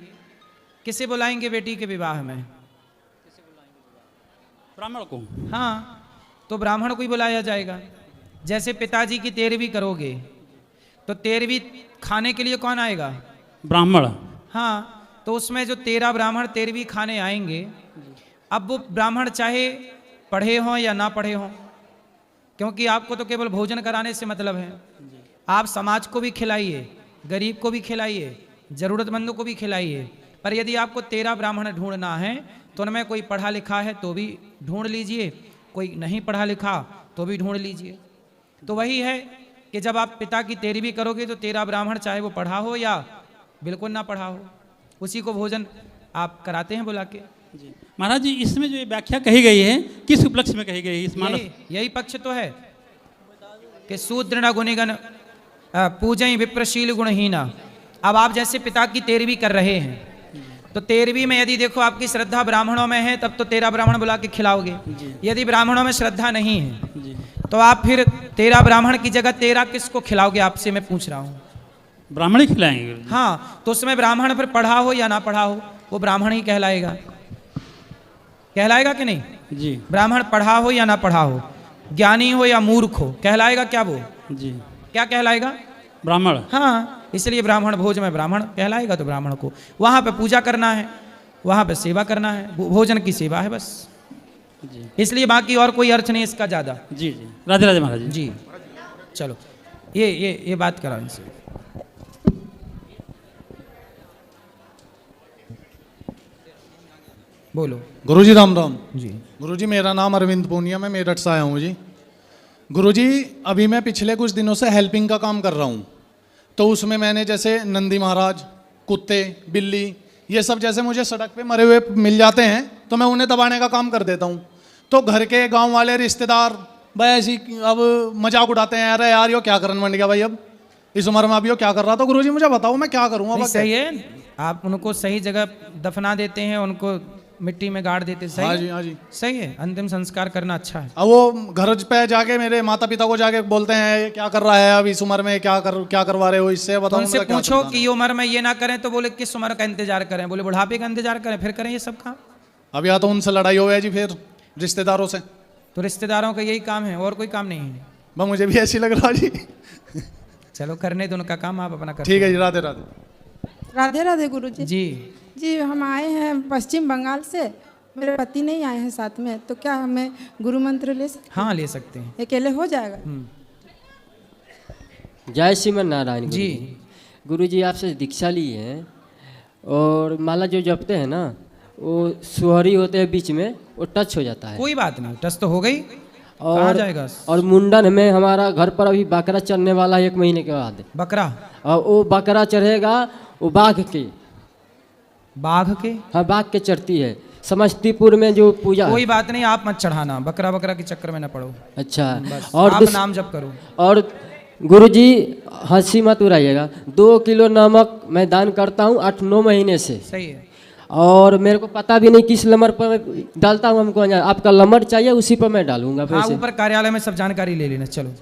किसे बुलाएंगे बेटी के विवाह में? ब्राह्मण को। हाँ, तो ब्राह्मण को ही बुलाया जाएगा। जैसे पिताजी की 13वीं करोगे तो 13वीं खाने के लिए कौन आएगा? ब्राह्मण। हाँ, तो उसमें जो 13 ब्राह्मण 13वीं खाने आएंगे, अब वो ब्राह्मण चाहे पढ़े हों या ना पढ़े हों, क्योंकि आपको तो केवल भोजन कराने से मतलब है। आप समाज को भी खिलाइए, गरीब को भी खिलाइए, ज़रूरतमंदों को भी खिलाइए, पर यदि आपको 13 ब्राह्मण ढूंढना है तो उनमें कोई पढ़ा लिखा है तो भी ढूंढ लीजिए, कोई नहीं पढ़ा लिखा तो भी ढूंढ लीजिए। तो वही है कि जब आप पिता की 13वीं करोगे तो 13 ब्राह्मण, चाहे वो पढ़ा हो या बिल्कुल ना पढ़ा हो, उसी को भोजन आप कराते हैं बुला के। महाराज जी इसमें जो ये व्याख्या कही गई है, किस उपलक्ष्य में कही गई है? इस मानस यही पक्ष तो है कि शूद्र न गुणिगण पूजय विप्रशील गुणहीना। अब आप जैसे पिता की 13वीं कर रहे हैं, तो 13वीं में यदि देखो आपकी श्रद्धा ब्राह्मणों में है तब तो 13 ब्राह्मण बुला के खिलाओगे। यदि ब्राह्मणों में श्रद्धा नहीं है तो आप फिर 13 ब्राह्मण की जगह 13 किसको खिलाओगे? आपसे मैं पूछ रहा हूँ। ब्राह्मण ही खिलाएंगे। हाँ, तो उसमें ब्राह्मण फिर पढ़ा हो या ना पढ़ा हो, वो ब्राह्मण ही कहलाएगा। कहलाएगा कि नहीं? जी। ब्राह्मण पढ़ा हो या ना पढ़ा हो, ज्ञानी हो या मूर्ख हो, कहलाएगा क्या वो? जी। क्या कहलाएगा? ब्राह्मण। हाँ, इसलिए ब्राह्मण भोज में ब्राह्मण कहलाएगा। तो ब्राह्मण को वहाँ पे पूजा करना है, वहाँ पे सेवा करना है, भोजन की सेवा है बस। जी। इसलिए बाकी और कोई अर्थ नहीं इसका ज़्यादा। जी जी, राधे राधे महाराज जी। चलो ये बात कराओ इनसे। बोलो। गुरुजी राम राम जी। गुरुजी मेरा नाम अरविंद पूनिया, मैं मेरठ से आया हूँ जी। गुरुजी अभी मैं पिछले कुछ दिनों से हेल्पिंग का काम कर रहा हूँ, तो उसमें मैंने जैसे नंदी महाराज, कुत्ते, बिल्ली, ये सब जैसे मुझे सड़क पे मरे हुए मिल जाते हैं तो मैं उन्हें दबाने का काम कर देता हूँ। तो घर के गांव वाले रिश्तेदार भाई ऐसी अब मजाक उड़ाते हैं, अरे यार यो क्या करने बन गया भाई, अब इस उम्र में अब यो क्या कर रहा। तो गुरुजी मुझे बताओ मैं क्या करूँ अब? सही है, आप उनको सही जगह दफना देते हैं, उनको मिट्टी में गाड़ देते, सही हाँ है? जी, हाँ जी। सही है, अंतिम संस्कार करना अच्छा है। अब वो घर पे जाके मेरे माता पिता को जाके बोलते हैं ये क्या कर रहा है अब इस उम्र में, क्या करवा रहे हो इससे, तो बताओ उनसे उनका क्या पूछो करना कि ये उम्र में ये ना करें, तो बोले किस उम्र का इंतजार करें, बोले बुढ़ापे का इंतजार करें, फिर करें ये सब काम। है। अब या तो उनसे लड़ाई हो है जी फिर रिश्तेदारों से, तो रिश्तेदारों का यही काम है और कोई काम नहीं है। बस मुझे भी ऐसी लग रहा जी। चलो करने दो उनका काम, आप अपना करो। ठीक है जी, राधे राधे। राधे राधे गुरु जी। जी जी, हम आए हैं पश्चिम बंगाल से, मेरे पति नहीं आए हैं साथ में, तो क्या हमें गुरु मंत्र ले सकते हाँ ले सकते हैं। अकेले हो जाएगा? जय श्रीमन नारायण जी। गुरु जी आपसे दीक्षा ली है और माला जो जपते हैं ना वो सुहरी होते हैं बीच में, वो टच हो जाता है। कोई बात नहीं, टच तो हो गई, कहाँ और जाएगा? और मुंडन में हमारा घर पर अभी बकरा चढ़ने वाला है 1 महीने के बाद। बकरा? और वो बकरा चढ़ेगा, वो बाघ के। हाँ, बाघ के चढ़ती है समस्तीपुर में जो पूजा। कोई बात नहीं, आप मत चढ़ाना, बकरा बकरा के चक्कर में न पड़ो। अच्छा, और आप नाम जप करो। और गुरु जी हंसी मत उड़ाइएगा, 2 किलो नमक मैं दान करता हूँ 8-9 महीने से। सही है। और मेरे को पता भी नहीं किस नंबर पर डालता हूँ, हमको आपका नंबर चाहिए, उसी पर मैं डालूंगा हाँ, पैसे। ऊपर कार्यालय में सब जानकारी ले लेना। चलो।